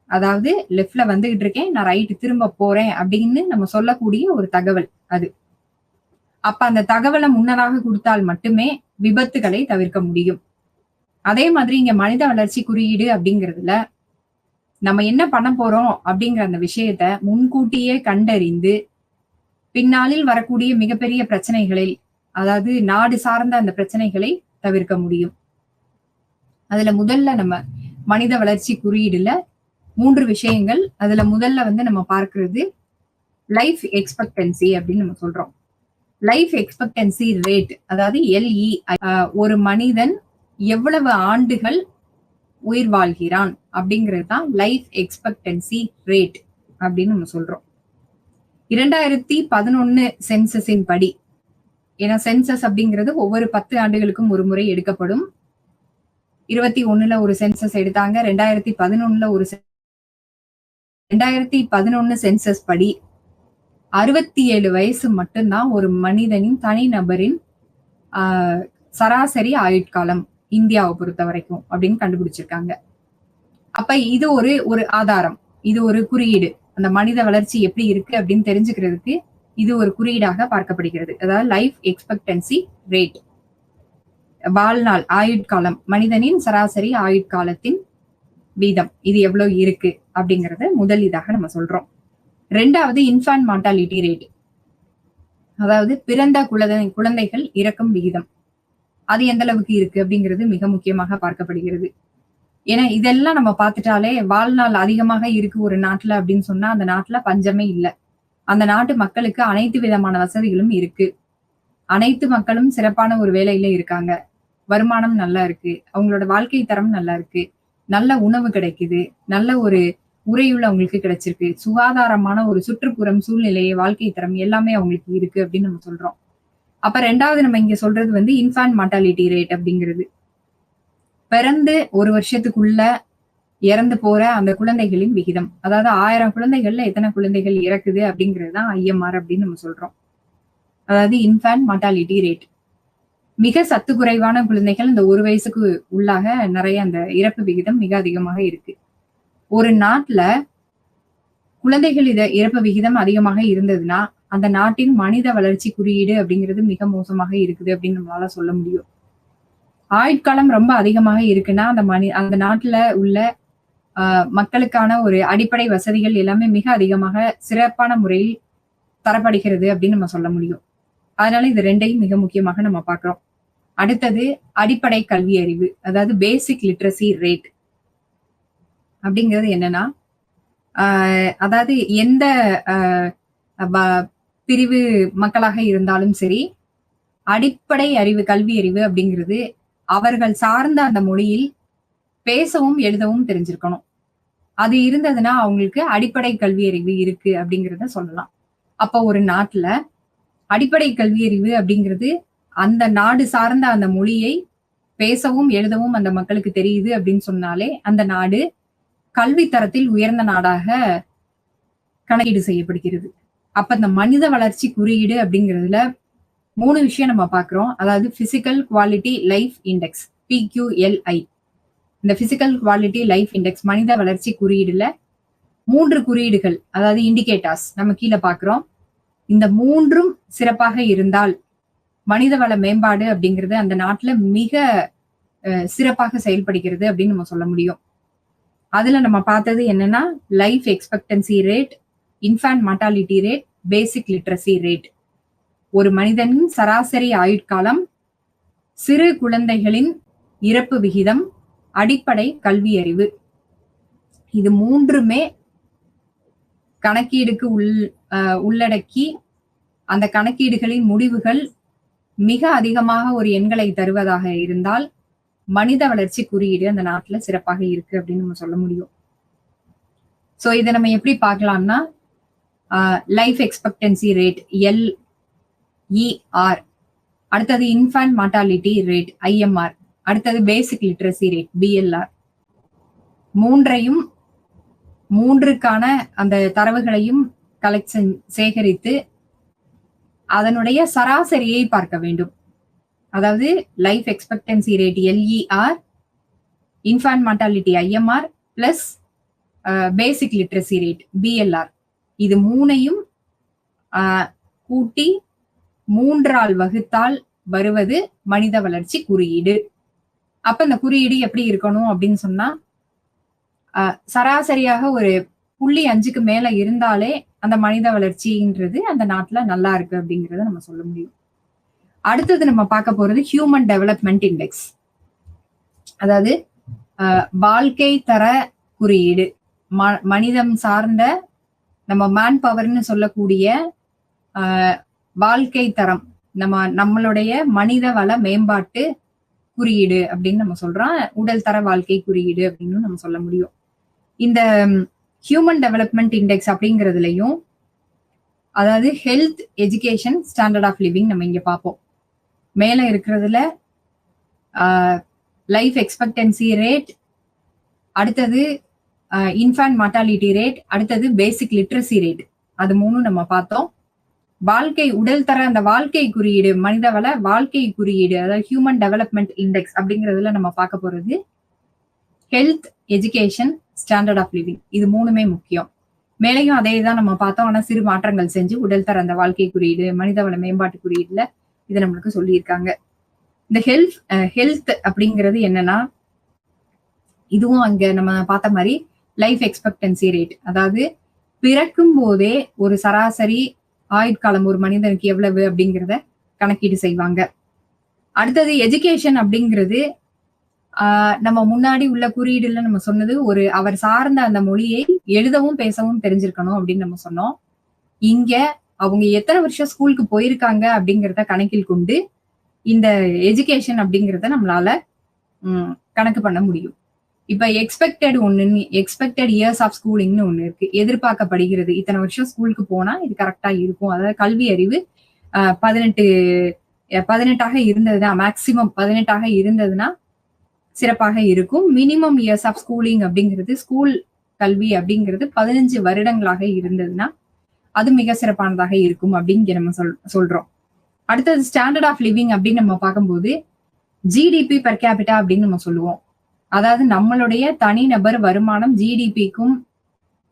அதாவது லெஃப்ட்ல வந்துகிட்டு இருக்கேன், நான் ரைட் திரும்ப போறேன் அப்படின்னு நம்ம சொல்லக்கூடிய ஒரு தகவல் அது. அப்ப அந்த தகவலை முன்னதாக கொடுத்தால் மட்டுமே விபத்துகளை தவிர்க்க முடியும். அதே மாதிரி இங்க மனித வளர்ச்சி குறியீடு அப்படிங்கிறதுல நம்ம என்ன பண்ண போறோம் அப்படிங்கிற அந்த விஷயத்த முன்கூட்டியே கண்டறிந்து பின்னாளில் வரக்கூடிய மிகப்பெரிய பிரச்சனைகளில், அதாவது நாடு சார்ந்த அந்த பிரச்சனைகளை தவிர்க்க முடியும். அதுல முதல்ல நம்ம மனித வளர்ச்சி குறியீடுல 3 விஷயங்கள். அதுல முதல்ல நம்ம பார்க்கிறது லைஃப் எக்ஸ்பெக்டன்சி அப்படின்னு நம்ம சொல்றோம். லைஃப் எக்ஸ்பெக்டன்சி ரேட், அதாவது LEI, ஒரு மனிதன் எவ்வளவு ஆண்டுகள் உயிர் வாழ்கிறான் அப்படிங்கிறது தான் லைஃப் எக்ஸ்பெக்டன்சி ரேட் அப்படின்னு நம்ம சொல்றோம். 2011 சென்சஸின் படி, ஏன்னா சென்சஸ் அப்படிங்கிறது ஒவ்வொரு 10 ஆண்டுகளுக்கும் ஒரு முறை எடுக்கப்படும். 21ல ஒரு சென்சஸ் எடுத்தாங்க, 2011 சென்சஸ் படி 67 வயசு மட்டும்தான் ஒரு மனிதனின் தனிநபரின் சராசரி ஆயுட்காலம் இந்தியாவை பொறுத்த வரைக்கும் அப்படின்னு கண்டுபிடிச்சிருக்காங்க. அப்ப இது ஒரு ஆதாரம், இது ஒரு குறியீடு. அந்த மனித வளர்ச்சி எப்படி இருக்கு அப்படின்னு தெரிஞ்சுக்கிறதுக்கு இது ஒரு குறியீடாக பார்க்கப்படுகிறது. அதாவது லைஃப் எக்ஸ்பெக்டன்சி ரேட், வாழ்நாள் ஆயுட்காலம், மனிதனின் சராசரி ஆயுட்காலத்தின் வீதம் இது எவ்வளவு இருக்கு அப்படிங்கறத முதல் இதாக நம்ம சொல்றோம். 2வது இன்ஃபான்ட் மார்டாலிட்டி ரேட், அதாவது பிறந்த குழந்தைகள் இறக்கும் விகிதம், அது எந்த அளவுக்கு இருக்கு அப்படிங்கிறது மிக முக்கியமாக பார்க்கப்படுகிறது. ஏன்னா இதெல்லாம் நம்ம பார்த்துட்டாலே வாழ்நாள் அதிகமாக இருக்கு ஒரு நாட்டுல அப்படின்னு சொன்னா அந்த நாட்டுல பஞ்சமே இல்லை. அந்த நாட்டு மக்களுக்கு அனைத்து விதமான வசதிகளும் இருக்கு, அனைத்து மக்களும் சிறப்பான ஒரு வேலையில இருக்காங்க, வருமானம் நல்லா இருக்கு, அவங்களோட வாழ்க்கை தரம் நல்லா இருக்கு, நல்ல உணவு கிடைக்குது, நல்ல ஒரு உறையுள்ள அவங்களுக்கு கிடைச்சிருக்கு, சுகாதாரமான ஒரு சுற்றுப்புறம், சூழ்நிலை, வாழ்க்கை தரம் எல்லாமே அவங்களுக்கு இருக்கு அப்படின்னு நம்ம சொல்றோம். அப்ப 2வது நம்ம இங்க சொல்றது இன்ஃபான்ட் மார்டாலிட்டி ரேட் அப்படிங்கிறது. பிறந்து 1 வருஷத்துக்குள்ள இறந்து போற அந்த குழந்தைகளின் விகிதம். அதாவது 1000 குழந்தைகள்ல எத்தனை குழந்தைகள் இறக்குது அப்படிங்கிறது தான் ஐஎம்ஆர் அப்படின்னு நம்ம சொல்றோம். அதாவது இன்ஃபேன்ட் மார்டாலிட்டி ரேட். மிக சத்து குறைவான குழந்தைகள் இந்த 1 வயசுக்கு உள்ளாக நிறைய அந்த இறப்பு விகிதம் மிக அதிகமாக இருக்கு. ஒரு நாட்டுல குழந்தைகள் இறப்பு விகிதம் அதிகமாக இருந்ததுன்னா அந்த நாட்டின் மனித வளர்ச்சி குறியீடு அப்படிங்கிறது மிக மோசமாக இருக்குது அப்படின்னு நம்மளால சொல்ல முடியும். ஆயுட்காலம் ரொம்ப அதிகமாக இருக்குன்னா அந்த நாட்டுல உள்ள மக்களுக்கான ஒரு அடிப்படை வசதிகள் எல்லாமே மிக அதிகமாக சிறப்பான முறையில் தரப்படுகிறது அப்படின்னு நம்ம சொல்ல முடியும். அதனால இது ரெண்டையும் மிக முக்கியமாக நம்ம பார்க்கிறோம். அடுத்தது அடிப்படை கல்வி அறிவு, அதாவது பேசிக் லிட்ரஸி ரேட் அப்படிங்கிறது என்னன்னா, அதாவது எந்த பிரிவு மக்களாக இருந்தாலும் சரி, அடிப்படை அறிவு கல்வி அறிவு அப்படிங்கிறது அவர்கள் சார்ந்த அந்த மொழியில் பேசவும் எழுதவும் தெரிஞ்சிருக்கணும். அது இருந்ததுன்னா அவங்களுக்கு அடிப்படை கல்வி அறிவு இருக்கு அப்படிங்கிறத சொல்லலாம். அப்ப ஒரு நாட்டுல அடிப்படை கல்வி அறிவு அப்படிங்கிறது அந்த நாடு சார்ந்த அந்த மொழியை பேசவும் எழுதவும் அந்த மக்களுக்கு தெரியுது அப்படின்னு சொன்னாலே அந்த நாடு கல்வி தரத்தில் உயர்ந்த நாடாக கணக்கீடு செய்யப்படுகிறது. அப்ப இந்த மனித வளர்ச்சி குறியீடு அப்படிங்கிறதுல 3 விஷயம் நம்ம பார்க்கிறோம். அதாவது physical quality life index, PQLI. இந்த பிசிக்கல் குவாலிட்டி லைஃப் இண்டெக்ஸ் மனித வளர்ச்சி குறியீடுல 3 குறியீடுகள், அதாவது இண்டிகேட்டர்ஸ் நம்ம கீழே பார்க்கிறோம். இந்த 3ம் சிறப்பாக இருந்தால் மனித வள மேம்பாடு அப்படிங்கிறது அந்த நாட்டுல மிக சிறப்பாக செயல்படுகிறது அப்படின்னு நம்ம சொல்ல முடியும். அதுல நம்ம பார்த்தது என்னன்னா, life expectancy rate, infant mortality rate, basic literacy rate. ஒரு மனிதனின் சராசரி ஆயுட்காலம், சிறு குழந்தைகளின் இறப்பு விகிதம், அடிப்படை கல்வி அறிவு. இது 3மே கணக்கீடுக்கு உள்ளடக்கி அந்த கணக்கீடுகளின் முடிவுகள் மிக அதிகமாக ஒரு எண்களை தருவதாக இருந்தால் மனித வளர்ச்சி குறியீடு அந்த நாட்டுல சிறப்பாக இருக்கு அப்படின்னு நம்ம சொல்ல முடியும். சோ இதை நம்ம எப்படி பார்க்கலாம்னா, லைஃப் எக்ஸ்பெக்டன்சி ரேட் LER, அடுத்தது இன்ஃபேன்ட் மார்டாலிட்டி ரேட் IMR, அடுத்தது பேசிக் லிட்ரஸி ரேட் BLR. 3க்கான அந்த தரவுகளையும் சேகரித்து அதனுடைய சராசரியை பார்க்க வேண்டும். அதாவது life expectancy rate LER, infant mortality IMR plus basic literacy rate BLR. இது 3ஐயும் கூட்டி 3ஆல் வகுத்தால் வருவது மனித வளர்ச்சி குறியீடு. அப்ப இந்த குறியீடு எப்படி இருக்கணும் அப்படின்னு சொன்னா, சராசரியாக ஒரு 0.5க்கு மேல இருந்தாலே அந்த மனித வளர்ச்சின்றது அந்த நாட்டுல நல்லா இருக்கு அப்படிங்கறத நம்ம சொல்ல முடியும். அடுத்தது நம்ம பார்க்க போறது ஹியூமன் டெவலப்மெண்ட் இண்டெக்ஸ், அதாவது வாழ்க்கை தர குறியீடு. மனிதம் சார்ந்த நம்ம மேன் பவர்னு சொல்லக்கூடிய வாழ்க்கை தரம், நம்மளுடைய மனித வள மேம்பாட்டு குறியீடு அப்படின்னு நம்ம சொல்றோம். உடல் தர வாழ்க்கை குறியீடு அப்படின்னு நம்ம சொல்ல முடியும். இந்த ஹியூமன் டெவலப்மெண்ட் இண்டெக்ஸ் அப்படிங்கிறதுலையும், அதாவது health, education, standard of living நம்ம இங்க பார்ப்போம். மேல இருக்கிறதுல லைஃப் எக்ஸ்பெக்டன்சி ரேட், அடுத்தது இன்ஃபேன்ட் மார்டாலிட்டி ரேட், அடுத்தது பேசிக் லிட்ரஸி ரேட், அது 3 நம்ம பார்த்தோம். வாழ்க்கை உடல் தர அந்த வாழ்க்கை குறியீடு, மனிதவள வாழ்க்கை குறியீடு, அதாவது ஹியூமன் டெவலப்மெண்ட் இண்டெக்ஸ் அப்படிங்கிறதுல நம்ம பார்க்க போறது health, education, standard of living. இது 3மே முக்கியம். மேலையும் அதே தான் நம்ம பார்த்தோம். ஆனா சிறு மாற்றங்கள் செஞ்சு உடல் தர அந்த வாழ்க்கை குறியீடு, மனிதவள மேம்பாட்டு குறியீடுல இதை நம்மளுக்கு சொல்லியிருக்காங்க. இந்த ஹெல்த் அப்படிங்கிறது என்னன்னா, இதுவும் அங்க நம்ம பார்த்த மாதிரி லைஃப் எக்ஸ்பெக்டன்சி ரேட், அதாவது பிறக்கும் போதே ஒரு சராசரி ஆயுட்காலம் ஒரு மனிதனுக்கு எவ்வளவு அப்படிங்கிறத கணக்கீடு செய்வாங்க. அடுத்தது எஜுகேஷன் அப்படிங்கிறது நம்ம முன்னாடி உள்ள குறியீடுல நம்ம சொன்னது அவர் சார்ந்த அந்த மொழியை எழுதவும் பேசவும் தெரிஞ்சிருக்கணும் அப்படின்னு நம்ம சொன்னோம். இங்க அவங்க எத்தனை வருஷம் ஸ்கூலுக்கு போயிருக்காங்க அப்படிங்கிறத கணக்கில் கொண்டு இந்த எஜுகேஷன் அப்படிங்கிறத நம்மளால கணக்கு பண்ண முடியும். இப்ப எக்ஸ்பெக்டட் இயர்ஸ் ஆஃப் ஸ்கூலிங்னு ஒண்ணு இருக்கு. எதிர்பார்க்கப்படுகிறது இத்தனை வருஷம் ஸ்கூலுக்கு போனா இது கரெக்டா இருக்கும். அதாவது கல்வி அறிவு 18 இருந்ததுன்னா, மேக்சிமம் 18 இருந்ததுன்னா சிறப்பாக இருக்கும். மினிமம் இயர்ஸ் ஆஃப் ஸ்கூலிங் அப்படிங்கிறது, ஸ்கூல் கல்வி அப்படிங்கிறது 15 வருடங்களாக இருந்ததுன்னா அது மிக சிறப்பானதாக இருக்கும் அப்படின்னு நம்ம சொல்றோம். அடுத்தது ஸ்டாண்டர்ட் ஆஃப் லிவிங் அப்படின்னு நம்ம பார்க்கும்போது ஜிடிபி பெர் கேபிட்டா அப்படின்னு நம்ம சொல்லுவோம். அதாவது நம்மளுடைய தனிநபர் வருமானம் ஜிடிபிக்கும்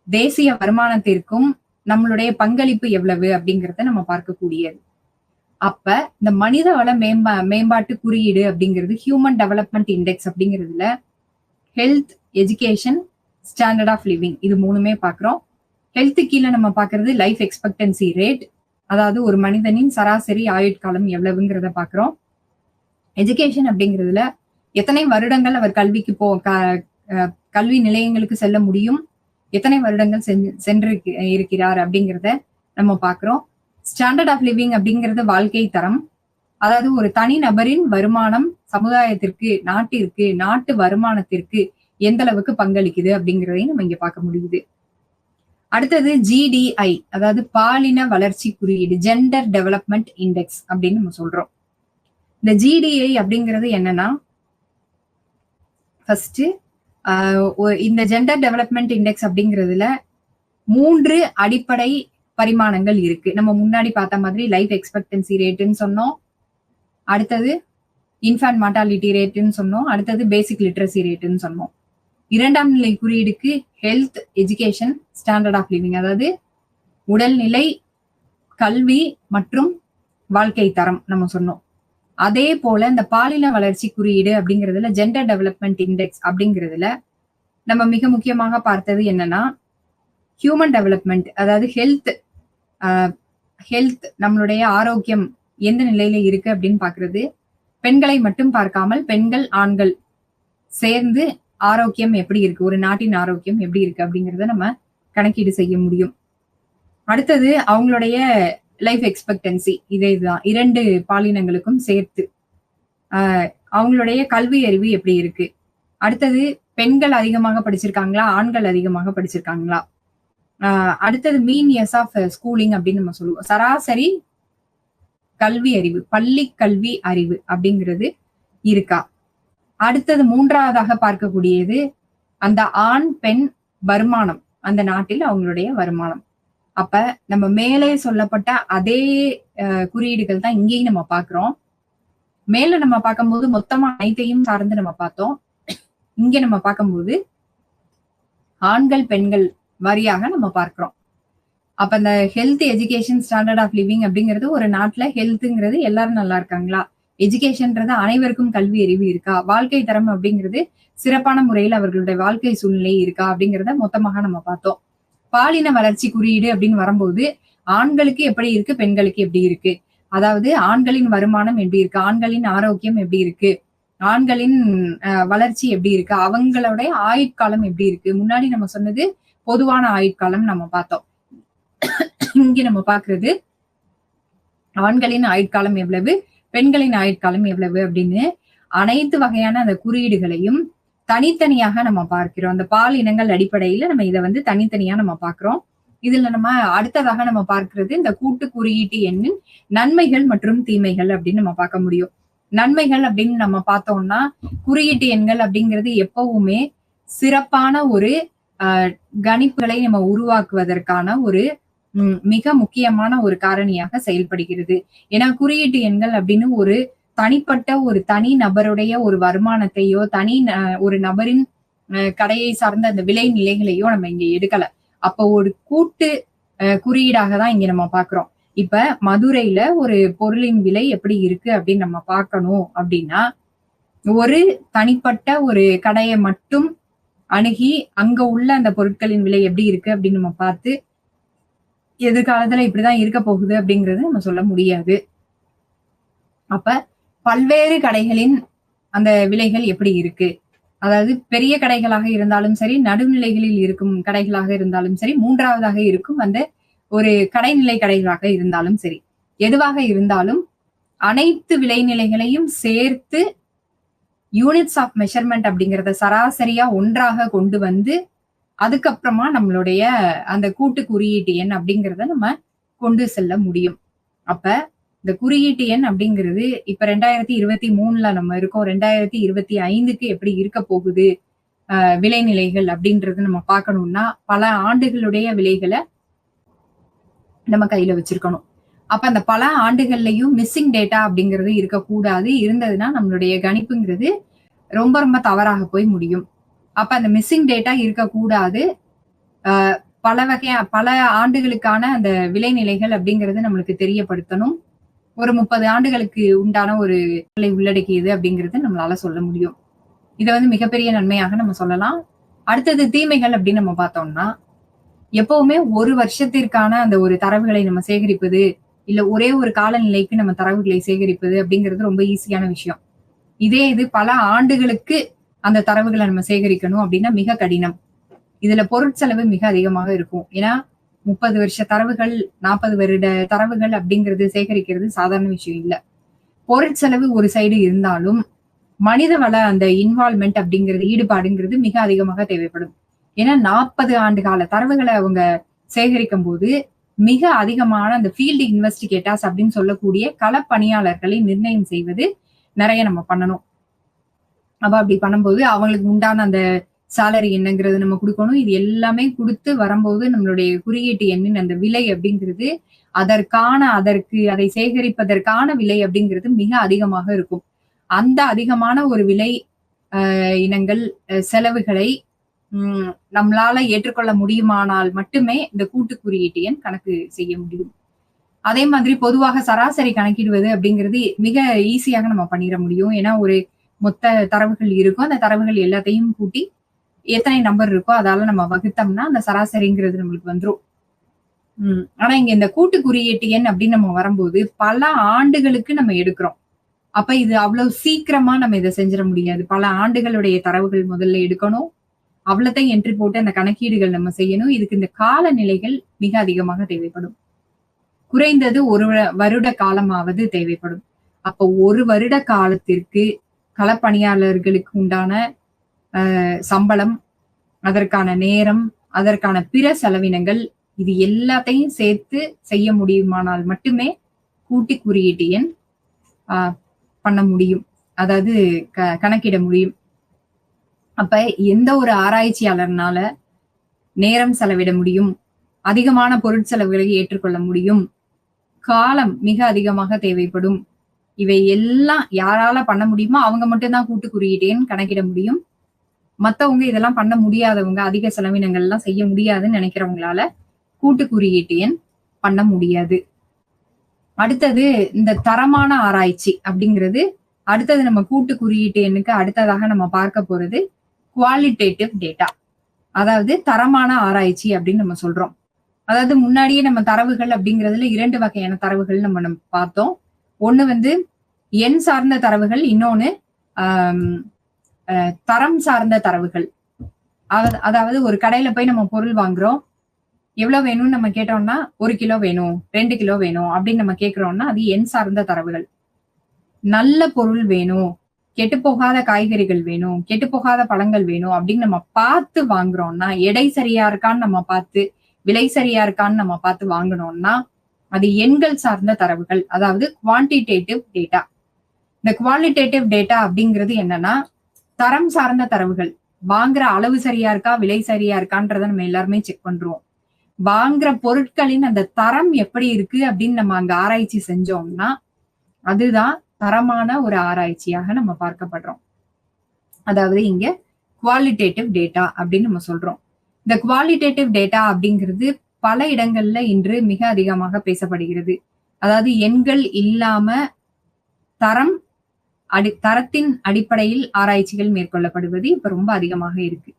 தேசிய வருமானத்திற்கும் நம்மளுடைய பங்களிப்பு எவ்வளவு அப்படிங்கறத நம்ம பார்க்கக்கூடியது. அப்ப இந்த மனிதவள மேம்பாட்டு குறியீடு அப்படிங்கிறது ஹியூமன் டெவலப்மெண்ட் இண்டெக்ஸ் அப்படிங்கிறதுல health, education, standard of living இது மூணுமே பாக்குறோம். ஹெல்த் கீழே நம்ம பாக்குறது லைஃப் எக்ஸ்பெக்டன்சி ரேட், அதாவது ஒரு மனிதனின் சராசரி ஆயுட்காலம் எவ்வளவுங்கிறத பாக்குறோம். எஜுகேஷன் அப்படிங்கிறதுல எத்தனை வருடங்கள் அவர் கல்விக்கு கல்வி நிலையங்களுக்கு செல்ல முடியும், எத்தனை வருடங்கள் சென்று இருக்கிறார் அப்படிங்கிறத நம்ம பாக்குறோம். ஸ்டாண்டர்ட் ஆஃப் லிவிங் அப்படிங்கிறது வாழ்க்கை தரம், அதாவது ஒரு தனி நபரின் வருமானம் சமுதாயத்திற்கு, நாட்டிற்கு, நாட்டு வருமானத்திற்கு எந்த அளவுக்கு பங்களிக்குது அப்படிங்கிறதையும் நம்ம இங்க பார்க்க முடியுது. அடுத்தது ஜிடிஐ, அதாவது பாலின வளர்ச்சி குறியீடு, ஜெண்டர் டெவலப்மெண்ட் இண்டெக்ஸ் அப்படின்னு நம்ம சொல்றோம். இந்த ஜிடிஐ அப்படிங்கிறது என்னன்னா, ஃபர்ஸ்ட் இந்த ஜெண்டர் டெவலப்மெண்ட் இண்டெக்ஸ் அப்படிங்கிறதுல 3 அடிப்படை பரிமாணங்கள் இருக்கு. நம்ம முன்னாடி பார்த்த மாதிரி லைஃப் எக்ஸ்பெக்டன்சி ரேட்டுன்னு சொன்னோம், அடுத்தது இன்ஃபேன்ட் மார்டாலிட்டி ரேட்டுன்னு சொன்னோம், அடுத்தது பேசிக் லிட்ரஸி ரேட்டுன்னு சொன்னோம். 2ஆம் நிலை குறியீடுக்கு health, education, standard of living, அதாவது உடல்நிலை, கல்வி மற்றும் வாழ்க்கை தரம் நம்ம சொன்னோம். அதே போல இந்த பாலின வளர்ச்சி குறியீடு அப்படிங்கிறதுல ஜெண்டர் டெவலப்மெண்ட் இண்டெக்ஸ் அப்படிங்கிறதுல நம்ம மிக முக்கியமாக பார்த்தது என்னன்னா ஹியூமன் டெவலப்மெண்ட், அதாவது ஹெல்த் நம்மளுடைய ஆரோக்கியம் எந்த நிலையில இருக்கு அப்படின்னு பாக்குறது. பெண்களை மட்டும் பார்க்காமல் பெண்கள், ஆண்கள் சேர்ந்து ஆரோக்கியம் எப்படி இருக்கு, ஒரு நாட்டின் ஆரோக்கியம் எப்படி இருக்கு அப்படிங்கறத நம்ம கணக்கீடு செய்ய முடியும். அடுத்தது அவங்களுடைய லைஃப் எக்ஸ்பெக்டன்சி, இதுதான் 2 பாலினங்களுக்கும் சேர்த்து அவங்களுடைய கல்வி அறிவு எப்படி இருக்கு. அடுத்தது பெண்கள் அதிகமாக படிச்சிருக்காங்களா, ஆண்கள் அதிகமாக படிச்சிருக்காங்களா. அடுத்தது மீன் இயர்ஸ் ஆஃப் ஸ்கூலிங் அப்படின்னு நம்ம சொல்லுவோம். சராசரி கல்வி அறிவு, பள்ளி கல்வி அறிவு அப்படிங்கிறது இருக்கா. அடுத்தது 3ஆவதாக பார்க்கக்கூடியது அந்த ஆண் பெண் வருமானம், அந்த நாட்டில் அவங்களுடைய வருமானம். அப்ப நம்ம மேலே சொல்லப்பட்ட அதே குறியீடுகள் தான் இங்கேயும் நம்ம பாக்குறோம். மேல நம்ம பார்க்கும்போது மொத்தமா அனைத்தையும் சார்ந்து நம்ம பார்த்தோம். இங்க நம்ம பார்க்கும்போது ஆண்கள் பெண்கள் வாரியாக நம்ம பார்க்கிறோம். அப்ப இந்த health, education, standard of living அப்படிங்கிறது ஒரு நாட்டுல ஹெல்த்ங்கிறது எல்லாரும் நல்லா இருக்காங்களா, எஜுகேஷன்ன்றது அனைவருக்கும் கல்வி அறிவு இருக்கா, வாழ்க்கை தரம் அப்படிங்கிறது சிறப்பான முறையில் அவர்களுடைய வாழ்க்கை சூழ்நிலை இருக்கா அப்படிங்கிறத மொத்தமாக நம்ம பார்த்தோம். பாலின வளர்ச்சி குறியீடு அப்படின்னு வரும்போது ஆண்களுக்கு எப்படி இருக்கு, பெண்களுக்கு எப்படி இருக்கு, அதாவது ஆண்களின் வருமானம் எப்படி இருக்கு, ஆண்களின் ஆரோக்கியம் எப்படி இருக்கு, ஆண்களின் வளர்ச்சி எப்படி இருக்கு, அவங்களுடைய ஆயுட்காலம் எப்படி இருக்கு. முன்னாடி நம்ம சொன்னது பொதுவான ஆயுட்காலம் நம்ம பார்த்தோம். இங்க நம்ம பாக்குறது ஆண்களின் ஆயுட்காலம் எவ்வளவு, பெண்களின் ஆயுட்காலம் எவ்வளவு அப்படின்னு அனைத்து வகையான அந்த குறியீடுகளையும் தனித்தனியாக நம்ம பார்க்கிறோம். அந்த பால் இனங்கள் அடிப்படையில நம்ம இதை தனித்தனியா நம்ம பார்க்கிறோம். இதுல நம்ம அடுத்ததாக நம்ம பார்க்கிறது இந்த கூட்டு குறியீட்டு எண்ணின் நன்மைகள் மற்றும் தீமைகள் அப்படின்னு நம்ம பார்க்க முடியும். நன்மைகள் அப்படின்னு நம்ம பார்த்தோம்னா குறியீட்டு எண்கள் அப்படிங்கிறது எப்பவுமே சிறப்பான ஒரு கணிப்புகளை நம்ம உருவாக்குவதற்கான ஒரு மிக முக்கியமான ஒரு காரணியாக செயல்படுகிறது. ஏன்னா குறியீட்டு எண்கள் அப்படின்னு ஒரு தனிப்பட்ட ஒரு தனி நபருடைய ஒரு வருமானத்தையோ ஒரு நபரின் கடையை சார்ந்த அந்த விலை நிலைகளையோ நம்ம இங்க எடுக்கல. அப்போ ஒரு கூட்டு குறியீடாக தான் இங்க நம்ம பாக்குறோம். இப்ப மதுரையில ஒரு பொருளின் விலை எப்படி இருக்கு அப்படின்னு நம்ம பார்க்கணும் அப்படின்னா ஒரு தனிப்பட்ட ஒரு கடையை மட்டும் அணுகி அங்க உள்ள அந்த பொருட்களின் விலை எப்படி இருக்கு அப்படின்னு நம்ம பார்த்து எதிர்காலத்துல இப்படிதான் இருக்க போகுது அப்படிங்கறது நம்ம சொல்ல முடியாது. அப்ப பல்வேறு கடைகளின் அந்த விலைகள் எப்படி இருக்கு, அதாவது பெரிய கடைகளாக இருந்தாலும் சரி, நடுநிலைகளில் இருக்கும் கடைகளாக இருந்தாலும் சரி, 3ஆவதாக இருக்கும் அந்த ஒரு கடைநிலை கடைகளாக இருந்தாலும் சரி, எதுவாக இருந்தாலும் அனைத்து விலைநிலைகளையும் சேர்த்து யூனிட்ஸ் ஆஃப் மெஷர்மெண்ட் அப்படிங்கறத சராசரியா ஒன்றாக கொண்டு வந்து அதுக்கப்புறமா நம்மளுடைய அந்த கூட்டு குறியீட்டு எண் அப்படிங்கிறத நம்ம கொண்டு செல்ல முடியும். அப்ப இந்த குறியீட்டு எண் அப்படிங்கிறது இப்ப 2023ல நம்ம இருக்கோம். 2025க்கு எப்படி இருக்க போகுது விளைநிலைகள் அப்படின்றது நம்ம பார்க்கணும்னா, பல ஆண்டுகளுடைய விலைகள நம்ம கையில வச்சிருக்கணும். அப்ப அந்த பல ஆண்டுகள்லயும் மிஸ்ஸிங் டேட்டா அப்படிங்கிறது இருக்கக்கூடாது. இருந்ததுன்னா நம்மளுடைய கணிப்புங்கிறது ரொம்ப ரொம்ப தவறாக போய் முடியும். அப்ப அந்த மிஸ்ஸிங் டேட்டா இருக்கக்கூடாது. அ பல ஆண்டுகளுக்கான அந்த விளைநிலைகள் அப்படிங்கிறது நம்மளுக்கு தெரியப்படுத்தணும். ஒரு 30 ஆண்டுகளுக்கு உண்டான ஒரு உள்ளடக்கியது அப்படிங்கிறது நம்மளால சொல்ல முடியும். இத வந்து மிகப்பெரிய நன்மையாக நம்ம சொல்லலாம். அடுத்தது தீமைகள் அப்படின்னு நம்ம பார்த்தோம்னா, எப்பவுமே 1 வருஷத்திற்கான அந்த ஒரு தரவுகளை நம்ம சேகரிப்பது, இல்ல ஒரே ஒரு காலநிலைக்கு நம்ம தரவுகளை சேகரிப்பது அப்படிங்கிறது ரொம்ப ஈஸியான விஷயம். இதே இது பல ஆண்டுகளுக்கு அந்த தரவுகள நம்ம சேகரிக்கணும் அப்படின்னா மிக கடினம். இதுல பொருட்செலவு மிக அதிகமாக இருக்கும். ஏன்னா 30 வருஷ தரவுகள், 40 வருட தரவுகள் அப்படிங்கிறது சேகரிக்கிறது சாதாரண விஷயம் இல்ல. பொருட்செலவு ஒரு சைடு இருந்தாலும், மனித வள அந்த இன்வால்வ்மென்ட் அப்படிங்கிறது ஈடுபாடுங்கிறது மிக அதிகமாக தேவைப்படும். ஏன்னா 40 ஆண்டு கால தரவுகள அவங்க சேகரிக்கும்போது, மிக அதிகமான அந்த ஃபீல்ட் இன்வெஸ்டிகேட்டர்ஸ் அப்படின்னு சொல்லக்கூடிய களப்பணியாளர்களை நிர்ணயம் செய்வது நெறைய நம்ம பண்ணணும். அப்ப அப்படி பண்ணும்போது அவங்களுக்கு உண்டான அந்த சேலரி என்னங்கிறது நம்ம குடுக்கணும். இது எல்லாமே குடுத்து வரும்போது நம்மளுடைய குறியீட்டு எண்ணின் அந்த விலை அப்படிங்கிறது, அதை சேகரிப்பதற்கான விலை அப்படிங்கிறது மிக அதிகமாக இருக்கும். அந்த அதிகமான ஒரு விலை இனங்கள், செலவுகளை நம்மளால ஏற்றுக்கொள்ள முடியுமானால் மட்டுமே இந்த கூட்டு குறியீட்டு எண் கணக்கு செய்ய முடியும். அதே மாதிரி பொதுவாக சராசரி கணக்கிடுவது அப்படிங்கிறது மிக ஈஸியாக நம்ம பண்ணிற முடியும். ஏன்னா ஒரு மொத்த தரவுகள் இருக்கும். அந்த தரவுகள் எல்லாத்தையும் கூட்டி எத்தனை நம்பர் இருக்கோ அதால நம்ம வகுத்தோம்னா அந்த சராசரிங்கிறது நம்மளுக்கு வந்துரும். ஆனா இங்க இந்த கூட்டு குறியீட்டு எண் அப்படின்னு நம்ம வரும்போது பல ஆண்டுகளுக்கு நம்ம எடுக்கிறோம். அப்ப இது அவ்வளவு சீக்கிரமா நம்ம இதை செஞ்சிட முடியாது. பல ஆண்டுகளுடைய தரவுகள் முதல்ல எடுக்கணும். அவ்வளத்தையும் என்ட்ரி போட்டு அந்த கணக்கீடுகள் நம்ம செய்யணும். இதுக்கு இந்த காலநிலைகள் மிக அதிகமாக தேவைப்படும். குறைந்தது 1 வருட காலமாவது தேவைப்படும். அப்போ 1 வருட காலத்திற்கு களப்பணியாளர்களுக்கு உண்டான சம்பளம், அதற்கான நேரம், அதற்கான பிற செலவினங்கள் இது எல்லாத்தையும் சேர்த்து செய்ய முடியுமானால் மட்டுமே கூட்டு குறியீட்டு எண் பண்ண முடியும். அதாவது கணக்கிட முடியும். அப்ப எந்த ஒரு ஆராய்ச்சியாளர்னால நேரம் செலவிட முடியும், அதிகமான பொருட்செலவுகளை ஏற்றுக்கொள்ள முடியும், காலம் மிக அதிகமாக தேவைப்படும். இவை எல்லாம் யாரால பண்ண முடியுமோ அவங்க மட்டும்தான் கூட்டு குறியீட்டு எண் கணக்கிட முடியும். மத்தவங்க இதெல்லாம் பண்ண முடியாதவங்க, அதிக செலவினங்கள் எல்லாம் செய்ய முடியாதுன்னு நினைக்கிறவங்களால கூட்டு குறியீட்டு எண் பண்ண முடியாது. அடுத்தது இந்த தரமான ஆராய்ச்சி அப்படிங்கிறது அடுத்தது நம்ம கூட்டு குறியீட்டு எண்ணுக்கு அடுத்ததாக நம்ம பார்க்க போறது குவாலிட்டேட்டிவ் டேட்டா. அதாவது தரமான ஆராய்ச்சி அப்படின்னு நம்ம சொல்றோம். அதாவது முன்னாடியே நம்ம தரவுகள் அப்படிங்கிறதுல 2 வகையான தரவுகள் நம்ம பார்த்தோம். ஒண்ணு வந்து எண் சார்ந்த தரவுகள், இன்னொன்னு தரம் சார்ந்த தரவுகள். அதாவது ஒரு கடையில போய் நம்ம பொருள் வாங்குறோம். எவ்வளவு வேணும்னு நம்ம கேட்டோம்னா 1 கிலோ வேணும், 2 கிலோ வேணும் அப்படின்னு நம்ம கேட்கிறோம்னா அது எண் சார்ந்த தரவுகள். நல்ல பொருள் வேணும், கெட்டுப்போகாத காய்கறிகள் வேணும், கெட்டுப்போகாத பழங்கள் வேணும் அப்படின்னு நம்ம பார்த்து வாங்குறோம்னா, எடை சரியா இருக்கான்னு நம்ம பார்த்து, விலை சரியா இருக்கான்னு நம்ம பார்த்து வாங்கினோம்னா அது எண்கள் சார்ந்த தரவுகள், அதாவது குவான்டிடேட்டிவ் டேட்டா. இந்த குவாலிட்டேட்டிவ் டேட்டா அப்படிங்கிறது என்னன்னா தரம் சார்ந்த தரவுகள். வாங்குற அளவு சரியா இருக்கா, விலை சரியா இருக்கான்றத நம்ம எல்லாருமே செக் பண்றோம். வாங்குற பொருட்களின் அந்த தரம் எப்படி இருக்கு அப்படின்னு நம்ம அங்க ஆராய்ச்சி செஞ்சோம்னா அதுதான் தரமான ஒரு ஆராய்ச்சியாக நம்ம பார்க்கப்படுறோம். அதாவது இங்க குவாலிட்டேட்டிவ் டேட்டா அப்படின்னு நம்ம சொல்றோம். இந்த குவாலிட்டேட்டிவ் டேட்டா அப்படிங்கிறது பல இடங்கள்ல இன்று மிக அதிகமாக பேசப்படுகிறது. அதாவது எண்கள் இல்லாம தரத்தின் அடிப்படையில் ஆராய்ச்சிகள் மேற்கொள்ளப்படுவது இப்ப ரொம்ப அதிகமாக இருக்கு.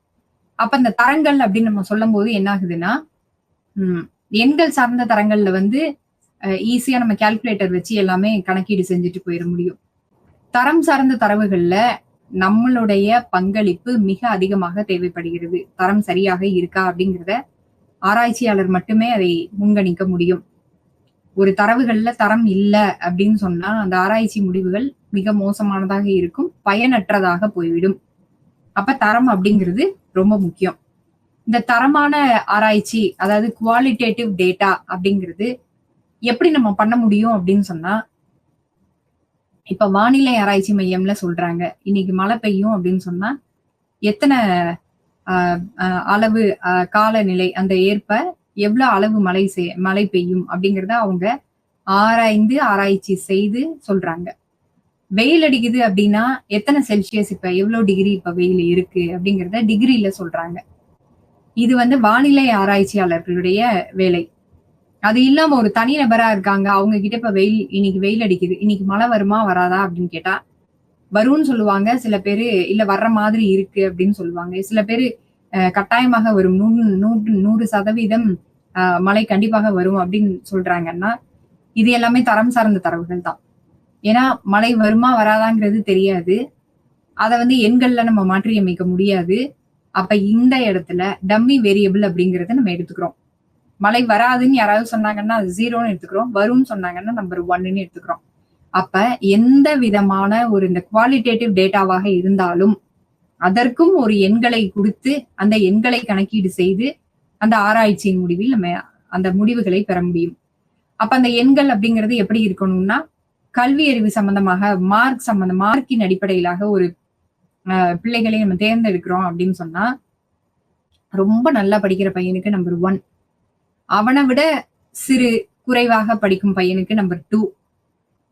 அப்ப இந்த தரங்கள் அப்படின்னு நம்ம சொல்லும் போது என்ன ஆகுதுன்னா எண்கள் சார்ந்த தரங்கள்ல வந்து ஈஸியா நம்ம கால்குலேட்டர் வச்சு எல்லாமே கணக்கீடு செஞ்சுட்டு போயிட முடியும். தரம் சார்ந்த தரவுகள்ல நம்மளுடைய பங்களிப்பு மிக அதிகமாக தேவைப்படுகிறது. தரம் சரியாக இருக்கா அப்படிங்கிறத ஆராய்ச்சியாளர் மட்டுமே அதை முன்கணிக்க முடியும். ஒரு தரவுகள்ல தரம் இல்ல அப்படின்னு சொன்னா அந்த ஆராய்ச்சி முடிவுகள் மிக மோசமானதாக இருக்கும், பயனற்றதாக போய்விடும். அப்ப தரம் அப்படிங்கிறது ரொம்ப முக்கியம். இந்த தரமான ஆராய்ச்சி, அதாவது குவாலிட்டேட்டிவ் டேட்டா அப்படிங்கிறது எப்படி நம்ம பண்ண முடியும் அப்படின்னு சொன்னா இப்ப வானிலை ஆராய்ச்சி மையம்ல சொல்றாங்க, இன்னைக்கு மழை பெய்யும் அப்படின்னு சொன்னா, எத்தனை அளவு காலநிலை அந்த ஏற்ப எவ்வளவு அளவு மழை பெய்யும் அப்படிங்கிறத அவங்க ஆராய்ச்சி செய்து சொல்றாங்க. வெயில் அடிக்குது அப்படின்னா எத்தனை செல்சியஸ் இப்ப எவ்வளவு டிகிரி இப்ப வெயில் இருக்கு அப்படிங்கிறத டிகிரில சொல்றாங்க. இது வானிலை ஆராய்ச்சியாளர்களுடைய வேலை. அது இல்லாம ஒரு தனி நபரா இருக்காங்க. அவங்க கிட்ட இப்ப இன்னைக்கு வெயில் அடிக்குது. இன்னைக்கு மழை வருமா வராதா அப்படின்னு கேட்டா, வரும்னு சொல்லுவாங்க. சில பேரு இல்ல வர்ற மாதிரி இருக்கு அப்படின்னு சொல்லுவாங்க. சில பேரு கட்டாயமாக வரும் 100% மழை கண்டிப்பாக வரும் அப்படின்னு சொல்றாங்கன்னா, இது எல்லாமே தரம் சார்ந்த தரவுகள் தான். ஏன்னா மழை வருமா வராதாங்கிறது தெரியாது. அத எண்கள்ல நம்ம மாற்றி அமைக்க முடியாது. அப்ப இந்த இடத்துல டம்மி வேரியபிள் அப்படிங்கறத நம்ம எடுத்துக்கிறோம். மழை வராதுன்னு யாராவது சொன்னாங்கன்னா அது 0ன்னு எடுத்துக்கிறோம். வரும்னு சொன்னாங்கன்னா நம்பர் 1ன்னு எடுத்துக்கிறோம். அப்ப எந்த விதமான ஒரு இந்த குவாலிட்டேட்டிவ் டேட்டாவாக இருந்தாலும் அதற்கும் ஒரு எண்களை கொடுத்து அந்த எண்களை கணக்கீடு செய்து அந்த ஆராய்ச்சியின் முடிவில் நம்ம அந்த முடிவுகளை பெற முடியும். அப்ப அந்த எண்கள் அப்படிங்கிறது எப்படி இருக்கணும்னா, கல்வி அறிவு சம்பந்தமாக மார்க்கின் அடிப்படையிலாக ஒரு பிள்ளைகளை நம்ம தேர்ந்தெடுக்கிறோம் அப்படின்னு சொன்னா, ரொம்ப நல்லா படிக்கிற பையனுக்கு நம்பர் 1, அவனை விட சிறு குறைவாக படிக்கும் பையனுக்கு நம்பர் 2,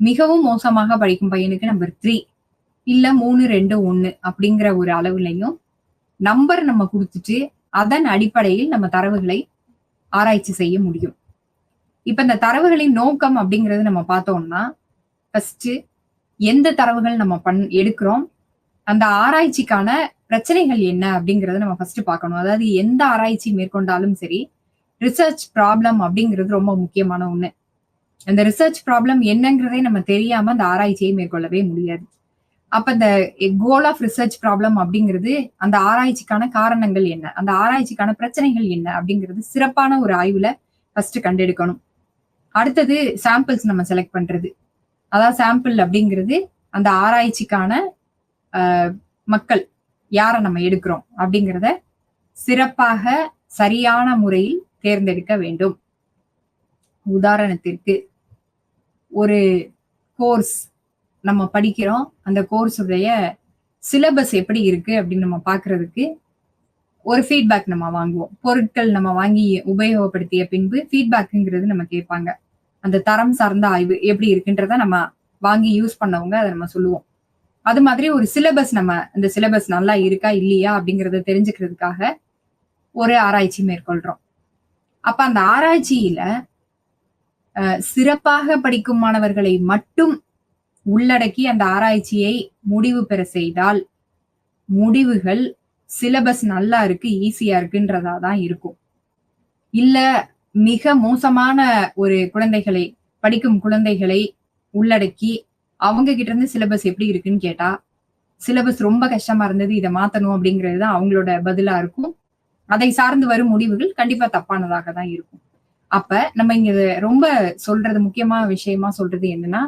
மிகவும் மோசமாக படிக்கும் பையனுக்கு நம்பர் 3, இல்ல 3, 2, 1 அப்படிங்கிற ஒரு அளவுலையும் நம்பர் நம்ம கொடுத்துட்டு அதன் அடிப்படையில் நம்ம தரவுகளை ஆராய்ச்சி செய்ய முடியும். இப்ப இந்த தரவுகளின் நோக்கம் அப்படிங்கிறது நம்ம பார்த்தோம்னா, ஃபர்ஸ்ட் எந்த தரவுகள் நம்ம எடுக்கிறோம், அந்த ஆராய்ச்சிக்கான பிரச்சனைகள் என்ன அப்படிங்கறத நம்ம ஃபர்ஸ்ட் பார்க்கணும். அதாவது எந்த ஆராய்ச்சி மேற்கொண்டாலும் சரி, ரிசர்ச் ப்ராப்ளம் அப்படிங்கிறது ரொம்ப முக்கியமான ஒண்ணு. அந்த ரிசர்ச் ப்ராப்ளம் என்னங்கிறதே நம்ம தெரியாம அந்த ஆராய்ச்சியை மேற்கொள்ளவே முடியாது. அப்ப இந்த கோல் ஆஃப் ரிசர்ச் ப்ராப்ளம் அப்படிங்கிறது அந்த ஆராய்ச்சிக்கான காரணங்கள் என்ன, அந்த ஆராய்ச்சிக்கான பிரச்சனைகள் என்ன அப்படிங்கிறது சிறப்பான ஒரு ஆய்வுல ஃபர்ஸ்ட் கண்டெடுக்கணும். அடுத்தது சாம்பிள்ஸ் நம்ம செலக்ட் பண்றது. அதாவது சாம்பிள் அப்படிங்கிறது அந்த ஆராய்ச்சிக்கான மக்கள் யாரை நம்ம எடுக்கிறோம் அப்படிங்கிறத சிறப்பாக சரியான முறையில் தேர்ந்தெடுக்க வேண்டும். உதாரணத்திற்கு ஒரு கோர்ஸ் நம்ம படிக்கிறோம், அந்த கோர்ஸ் உடைய சிலபஸ் எப்படி இருக்கு அப்படின்னு நம்ம பாக்குறதுக்கு ஒரு ஃபீட்பேக் நம்ம வாங்குவோம். பொருட்கள் நம்ம வாங்கி உபயோகப்படுத்திய பின்பு ஃபீட்பேக்குங்கிறது நம்ம கேட்பாங்க. அந்த தரம் சார்ந்த ஆய்வு எப்படி இருக்குன்றத நம்ம வாங்கி யூஸ் பண்ணவங்க அதை நம்ம சொல்லுவோம். அது மாதிரி ஒரு சிலபஸ் நம்ம இந்த சிலபஸ் நல்லா இருக்கா இல்லையா அப்படிங்கறத தெரிஞ்சுக்கிறதுக்காக ஒரு ஆராய்ச்சி மேற்கொள்றோம். அப்ப அந்த ஆராய்ச்சியில சிறப்பாக படிக்கும் மாணவர்களை மட்டும் உள்ளடக்கி அந்த ஆராய்ச்சியை முடிவு பெற செய்தால் முடிவுகள் சிலபஸ் நல்லா இருக்கு, ஈஸியா இருக்குன்றதாதான் இருக்கும். இல்ல மிக மோசமான ஒரு படிக்கும் குழந்தைகளை உள்ளடக்கி அவங்க கிட்ட இருந்து சிலபஸ் எப்படி இருக்குன்னு கேட்டா, சிலபஸ் ரொம்ப கஷ்டமா இருந்தது, இதை மாத்தணும் அப்படிங்கிறது தான் அவங்களோட பதிலா இருக்கும். அதை சார்ந்து வரும் முடிவுகள் கண்டிப்பா தப்பானதாக தான் இருக்கும். அப்ப நம்ம இங்க ரொம்ப முக்கியமான விஷயமா சொல்றது என்னன்னா,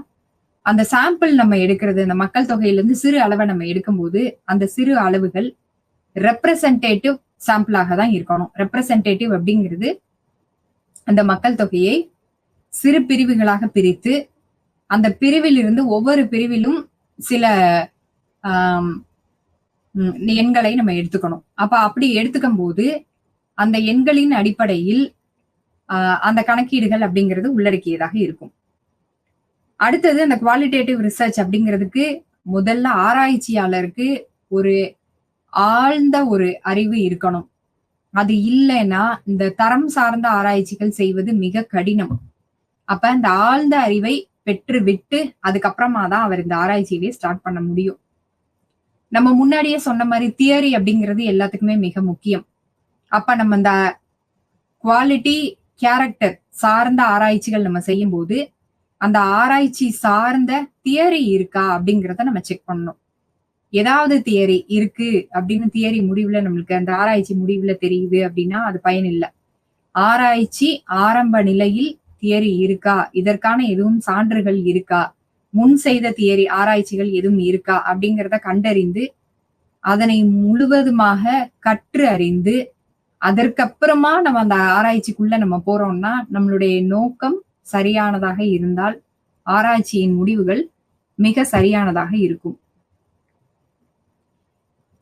அந்த சாம்பிள் நம்ம எடுக்கிறது, அந்த மக்கள் தொகையிலிருந்து சிறு அளவை நம்ம எடுக்கும்போது அந்த சிறு அளவுகள் ரெப்ரசன்டேட்டிவ் சாம்பிளாக தான் இருக்கணும். ரெப்ரசன்டேட்டிவ் அப்படிங்கிறது அந்த மக்கள் தொகையை சிறு பிரிவுகளாக பிரித்து அந்த பிரிவில் இருந்து ஒவ்வொரு பிரிவிலும் சில எண்களை நம்ம எடுத்துக்கணும். அப்ப அப்படி எடுத்துக்கும் போது அந்த எண்களின் அடிப்படையில் அந்த கணக்கீடுகள் அப்படிங்கிறது உள்ளடக்கியதாக இருக்கும். அடுத்தது அந்த குவாலிட்டேட்டிவ் ரிசர்ச் அப்படிங்கிறதுக்கு முதல்ல ஆராய்ச்சியாளருக்கு ஒரு ஆழ்ந்த ஒரு அறிவு இருக்கணும். அது இல்லைன்னா இந்த தரம் சார்ந்த ஆராய்ச்சிகள் செய்வது மிக கடினம். அப்ப இந்த ஆழ்ந்த அறிவை பெற்று விட்டு அதுக்கப்புறமா தான் அவர் இந்த ஆராய்ச்சியவே ஸ்டார்ட் பண்ண முடியும். நம்ம முன்னாடியே சொன்ன மாதிரி தியரி அப்படிங்கிறது எல்லாத்துக்குமே மிக முக்கியம். அப்ப நம்ம இந்த குவாலிட்டி கேரக்டர் சார்ந்த ஆராய்ச்சிகள் நம்ம செய்யும் போது அந்த ஆராய்ச்சி சார்ந்த தியரி இருக்கா அப்படிங்கிறத நம்ம செக் பண்ணணும். ஏதாவது தியரி இருக்கு அப்படின்னு தியரி முடிவுல நம்மளுக்கு அந்த ஆராய்ச்சி முடிவுல தெரியுது அப்படின்னா அது பயன் இல்லை. ஆராய்ச்சி ஆரம்ப நிலையில் தியரி இருக்கா, இதற்கான எதுவும் சான்றுகள் இருக்கா, முன் செய்த தியரி ஆராய்ச்சிகள் எதுவும் இருக்கா அப்படிங்கிறத கண்டறிந்து அதனை முழுவதுமாக கற்று அறிந்து அதற்கப்புறமா நம்ம அந்த ஆராய்ச்சிக்குள்ள நம்ம போறோம்னா நம்மளுடைய நோக்கம் சரியானதாக இருந்தால் ஆராய்ச்சியின் முடிவுகள் மிக சரியானதாக இருக்கும்.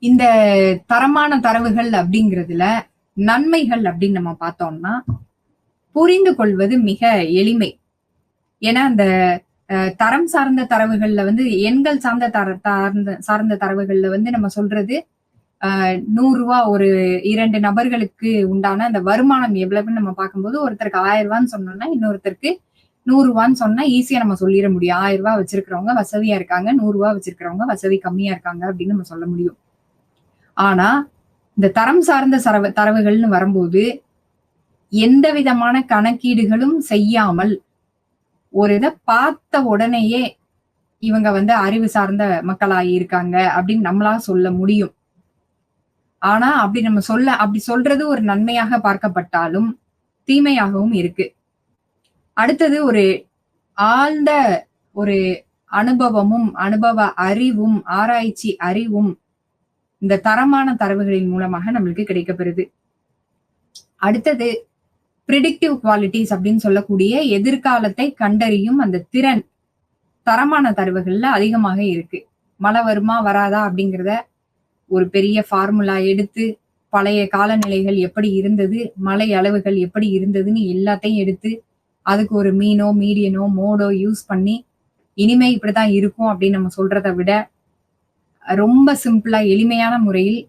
இந்த தரமான தரவுகள் அப்படிங்கிறதுல நன்மைகள் அப்படின்னு நம்ம பார்த்தோம்னா, புரிந்து கொள்வது மிக எளிமை. ஏன்னா அந்த தரம் சார்ந்த தரவுகள்ல வந்து எண்கள் சார்ந்த தரவுகள்ல வந்து நம்ம சொல்றது ரூ. 100 ஒரு 2 நபர்களுக்கு உண்டான அந்த வருமானம் எவ்வளவுன்னு நம்ம பார்க்கும்போது, ஒருத்தருக்கு ரூ. 1000 சொன்னோம்னா, இன்னொருத்தருக்கு ரூ. 100 சொன்னா ஈஸியா நம்ம சொல்லிட முடியும். ரூ. 1000 வச்சிருக்கிறவங்க வசதியா இருக்காங்க, ரூ. 100 வச்சிருக்கிறவங்க வசதி கம்மியா இருக்காங்க அப்படின்னு நம்ம சொல்ல முடியும். ஆனா இந்த தரம் சார்ந்த தரவுகள்னு வரும்போது, எந்த விதமான கணக்கீடுகளும் செய்யாமல் ஒரு இதை பார்த்த உடனேயே இவங்க வந்து அறிவு சார்ந்த மக்களாகி இருக்காங்க அப்படின்னு நம்மளா சொல்ல முடியும். ஆனா அப்படி சொல்றது ஒரு நன்மையாக பார்க்கப்பட்டாலும் தீமையாகவும் இருக்கு. அடுத்தது ஒரு ஆழ்ந்த ஒரு அனுபவமும் அனுபவ அறிவும் ஆராய்ச்சி அறிவும் இந்த தரமான தரவுகளின் மூலமாக நம்மளுக்கு கிடைக்கப்பெறுது. அடுத்தது பிரிடிக்டிவ் குவாலிட்டிஸ் அப்படின்னு சொல்லக்கூடிய எதிர்காலத்தை கண்டறியும் அந்த திறன் தரமான தரவுகள்ல அதிகமாக இருக்கு. மழை வருமா வராதா அப்படிங்கிறத ஒரு பெரிய ஃபார்முலா எடுத்து பழைய காலநிலைகள் எப்படி இருந்தது, மழை அளவுகள் எப்படி இருந்ததுன்னு எல்லாத்தையும் எடுத்து அதுக்கு ஒரு மீனோ மீடியனோ மோடோ யூஸ் பண்ணி இனிமே இப்படிதான் இருக்கும் அப்படின்னு நம்ம சொல்றதை விட ரொம்ப சிம்பிளா எளிமையான முறையில்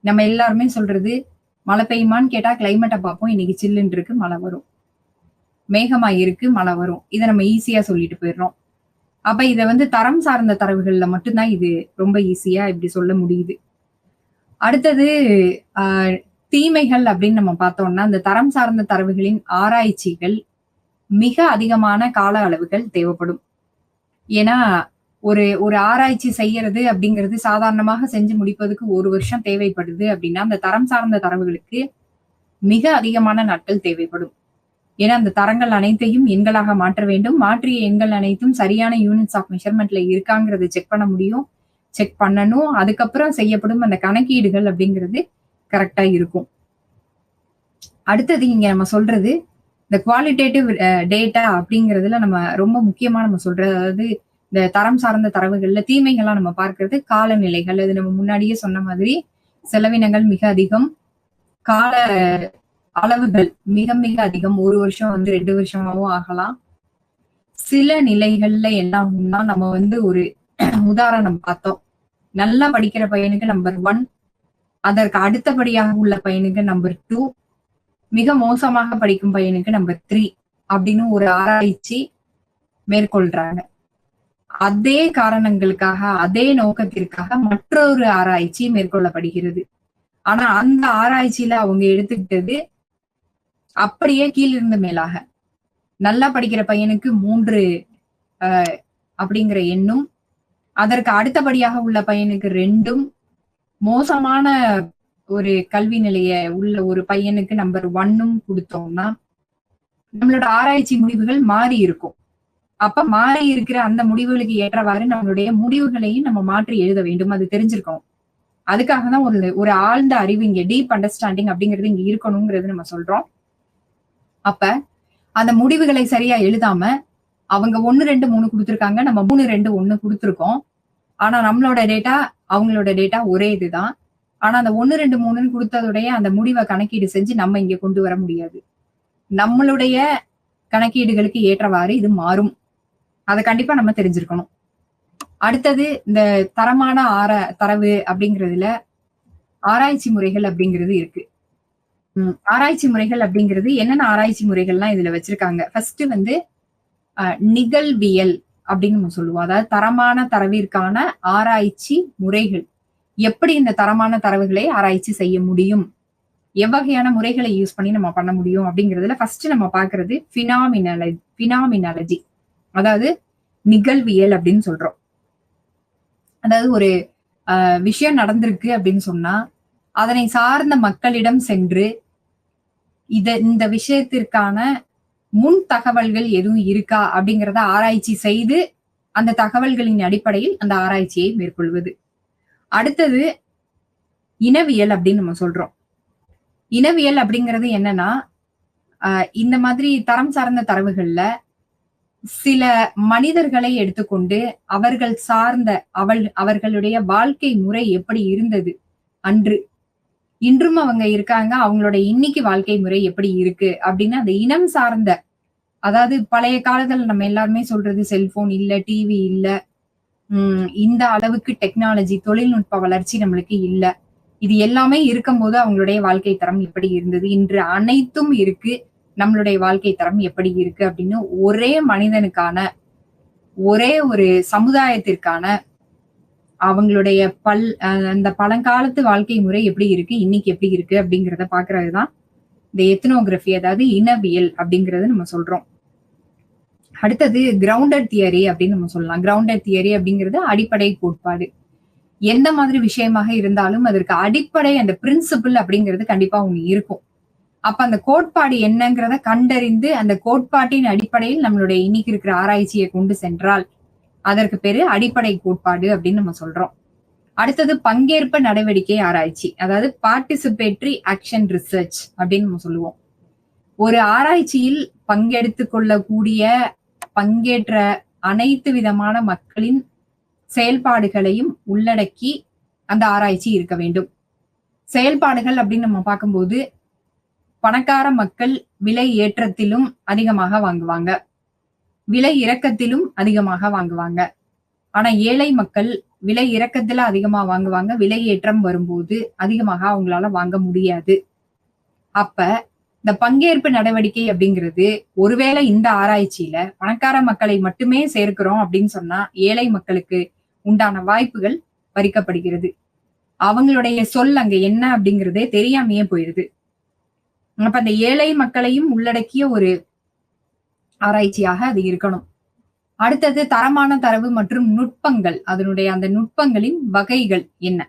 நம்ம எல்லாருமே சொல்றது, மழை பெய்யுமான்னு கேட்டா கிளைமேட்டை பார்ப்போம், இன்னைக்கு சில்லுன்னு இருக்கு மழை வரும், மேகமா இருக்கு மழை வரும், இதை நம்ம ஈஸியா சொல்லிட்டு போயிடுறோம். அப்ப இதை வந்து தரம் சார்ந்த தரவுகள்ல மட்டும்தான் இது ரொம்ப ஈஸியா இப்படி சொல்ல முடியுது. அடுத்தது தீமைகள் அப்படின்னு நம்ம பார்த்தோம்னா, இந்த தரம் சார்ந்த தரவுகளின் ஆராய்ச்சிகள் மிக அதிகமான கால அளவுகள் தேவைப்படும். ஏன்னா ஒரு ஆராய்ச்சி செய்யறது அப்படிங்கிறது சாதாரணமாக செஞ்சு முடிப்பதுக்கு 1 வருஷம் தேவைப்படுது அப்படின்னா, அந்த தரம் சார்ந்த தரவுகளுக்கு மிக அதிகமான நாட்கள் தேவைப்படும். ஏன்னா அந்த தரங்கள் அனைத்தையும் எண்களாக மாற்ற வேண்டும். மாற்றிய எண்கள் அனைத்தும் சரியான யூனிட்ஸ் ஆஃப் மெஷர்மெண்ட்ல இருக்காங்கிறத செக் பண்ண முடியும், செக் பண்ணணும். அதுக்கப்புறம் செய்யப்படும் அந்த கணக்கீடுகள் அப்படிங்கிறது கரெக்டா இருக்கும். அடுத்தது இங்க நம்ம சொல்றது இந்த குவாலிட்டேட்டிவ் டேட்டா அப்படிங்கிறதுல நம்ம ரொம்ப முக்கியமா நம்ம சொல்றது, அதாவது இந்த தரம் சார்ந்த தரவுகள்ல தீமைகள்லாம் நம்ம பார்க்கிறது காலநிலைகள். அது நம்ம முன்னாடியே சொன்ன மாதிரி செலவினங்கள் மிக அதிகம், கால அளவுகள் மிக மிக அதிகம். 1 வருஷம் வந்து 2 வருஷமாவும் ஆகலாம். சில நிலைகள்ல என்ன ஆகும்னா, நம்ம வந்து ஒரு உதாரணம் பார்த்தோம். நல்லா படிக்கிற பையனுக்கு நம்பர் 1, அதற்கு அடுத்தபடியாக உள்ள பையனுக்கு நம்பர் 2, மிக மோசமாக படிக்கும் பையனுக்கு நம்பர் 3 அப்படின்னு ஒரு ஆராய்ச்சி மேற்கொள்றாங்க. அதே காரணங்களுக்காக அதே நோக்கத்திற்காக மற்றொரு ஆராய்ச்சி மேற்கொள்ளப்படுகிறது. ஆனா அந்த ஆராய்ச்சியில அவங்க எடுத்துக்கிட்டது அப்படியே கீழிருந்து மேலாக நல்லா படிக்கிற பையனுக்கு 3 அப்படிங்கிற எண்ணும், அதற்கு அடுத்தபடியாக உள்ள பையனுக்கு 2ம், மோசமான ஒரு கல்வி நிலைய உள்ள ஒரு பையனுக்கு நம்பர் 1ம் கொடுத்தோம்னா நம்மளோட ஆராய்ச்சி முடிவுகள் மாறி இருக்கும். அப்ப மாறி இருக்கிற அந்த முடிவுகளுக்கு ஏற்றவாறு நம்மளுடைய முடிவுகளையும் நம்ம மாற்றி எழுத வேண்டும். அது தெரிஞ்சிருக்கணும். அதுக்காக தான் ஒரு ஆழ்ந்த அறிவு இங்க டீப் அண்டர்ஸ்டாண்டிங் அப்படிங்கிறது இங்க இருக்கணுங்கிறது நம்ம சொல்றோம். அப்ப அந்த முடிவுகளை சரியா எழுதாம அவங்க 1, 2, 3 கொடுத்திருக்காங்க, நம்ம 3, 2, 1 கொடுத்திருக்கோம். ஆனா நம்மளோட டேட்டா அவங்களோட டேட்டா ஒரே இதுதான். ஆனா அந்த 1, 2, 3ன்னு கொடுத்ததுடைய அந்த முடிவை கணக்கீடு செஞ்சு நம்ம இங்க கொண்டு வர முடியாது. நம்மளுடைய கணக்கீடுகளுக்கு ஏற்றவாறு இது மாறும். அதை கண்டிப்பா நம்ம தெரிஞ்சிருக்கணும். அடுத்தது இந்த தரமான தரவு அப்படிங்கிறதுல ஆராய்ச்சி முறைகள் அப்படிங்கிறது இருக்கு. ஆராய்ச்சி முறைகள் அப்படிங்கிறது என்னென்ன ஆராய்ச்சி முறைகள்லாம் இதுல வச்சிருக்காங்க. ஃபர்ஸ்ட் வந்து நிகழ்வியல் அப்படின்னு நம்ம சொல்லுவோம். அதாவது தரமான தரவிற்கான ஆராய்ச்சி முறைகள். எப்படி இந்த தரமான தரவுகளை ஆராய்ச்சி செய்ய முடியும், எவ்வகையான முறைகளை யூஸ் பண்ணி நம்ம பண்ண முடியும் அப்படிங்கிறதுல ஃபர்ஸ்ட் நம்ம பாக்குறது பினாமினாலஜி, அதாவது நிகழ்வியல் அப்படின்னு சொல்றோம். அதாவது ஒரு விஷயம் நடந்திருக்கு அப்படின்னு சொன்னா அதனை சார்ந்த மக்களிடம் சென்று இந்த விஷயத்திற்கான முன் தகவல்கள் எதுவும் இருக்கா அப்படிங்கிறத ஆராய்ச்சி செய்து அந்த தகவல்களின் அடிப்படையில் அந்த ஆராய்ச்சியை மேற்கொள்வது. அடுத்தது இனவியல் அப்படின்னு நம்ம சொல்றோம். இனவியல் அப்படிங்கிறது என்னன்னா, இந்த மாதிரி தரம் சார்ந்த தரவுகள்ல சில மனிதர்களை எடுத்துக்கொண்டு அவர்கள் சார்ந்த அவர்களுடைய வாழ்க்கை முறை எப்படி இருந்தது அன்று, இன்றும் அவங்க இருக்காங்க, அவங்களோட இன்னைக்கு வாழ்க்கை முறை எப்படி இருக்கு அப்படின்னு அந்த இனம் சார்ந்த, அதாவது பழைய காலத்துல நம்ம எல்லாருமே சொல்றது செல்போன் இல்ல, டிவி இல்ல, இந்த அளவுக்கு டெக்னாலஜி தொழில்நுட்ப வளர்ச்சி நம்மளுக்கு இல்ல. இது எல்லாமே இருக்கும்போது அவங்களுடைய வாழ்க்கை தரம் எப்படி இருந்தது, இன்று அனைத்தும் இருக்கு, நம்மளுடைய வாழ்க்கை தரம் எப்படி இருக்கு அப்படின்னு ஒரே மனிதனுக்கான, ஒரே ஒரு சமுதாயத்திற்கான அவங்களுடைய அந்த பழங்காலத்து வாழ்க்கை முறை எப்படி இருக்கு, இன்னைக்கு எப்படி இருக்கு அப்படிங்கிறத பாக்குறதுதான் இந்த எத்னோகிராஃபி, அதாவது இனவியல் அப்படிங்கறது நம்ம சொல்றோம். அடுத்தது கிரவுண்டட் தியரி அப்படின்னு நம்ம சொல்லலாம். கிரவுண்டட் தியரி அப்படிங்கிறது அடிப்படை கோட்பாடு. எந்த மாதிரி விஷயமாக இருந்தாலும் அதற்கு அடிப்படை அந்த பிரின்சிபிள் அப்படிங்கிறது கண்டிப்பா ஒண்ணு இருக்கும். அப்ப அந்த கோட்பாடு என்னங்கிறத கண்டறிந்து அந்த கோட்பாட்டின் அடிப்படையில் நம்மளுடைய இன்னைக்கு இருக்கிற ஆராய்ச்சியை கொண்டு சென்றால் அதற்கு பேரு அடிப்படை கோட்பாடு அப்படின்னு நம்ம சொல்றோம். அடுத்தது பங்கேற்பு நடவடிக்கை ஆராய்ச்சி, அதாவது பார்ட்டிசிபேட்டரி ஆக்ஷன் ரிசர்ச் அப்படின்னு நம்ம சொல்லுவோம். ஒரு ஆராய்ச்சியில் பங்கேற்ற அனைத்து விதமான மக்களின் செயல்பாடுகளையும் உள்ளடக்கி அந்த ஆராய்ச்சி இருக்க வேண்டும். செயல்பாடுகள் அப்படின்னு நம்ம பார்க்கும்போது பணக்கார மக்கள் விலை ஏற்றத்திலும் அதிகமாக வாங்குவாங்க, விலை இறக்கத்திலும் அதிகமாக வாங்குவாங்க. ஆனா ஏழை மக்கள் விலை இறக்கத்துல அதிகமா வாங்குவாங்க, விலை ஏற்றம் வரும்போது அதிகமாக அவங்களால வாங்க முடியாது. அப்ப இந்த பங்கேற்பு நடவடிக்கை அப்படிங்கிறது, ஒருவேளை இந்த ஆராய்ச்சியில பணக்கார மக்களை மட்டுமே சேர்க்கிறோம் அப்படின்னு சொன்னா ஏழை மக்களுக்கு உண்டான வாய்ப்புகள் பறிக்கப்படுகிறது. அவங்களுடைய சொல் அங்க என்ன அப்படிங்கிறதே தெரியாமையே போயிருது. அப்ப அந்த ஏழை மக்களையும் உள்ளடக்கிய ஒரு ஆராய்ச்சியாக அது இருக்கணும். அடுத்தது தரமான தரவு மற்றும் நுட்பங்கள், அதனுடைய அந்த நுட்பங்களின் வகைகள் என்ன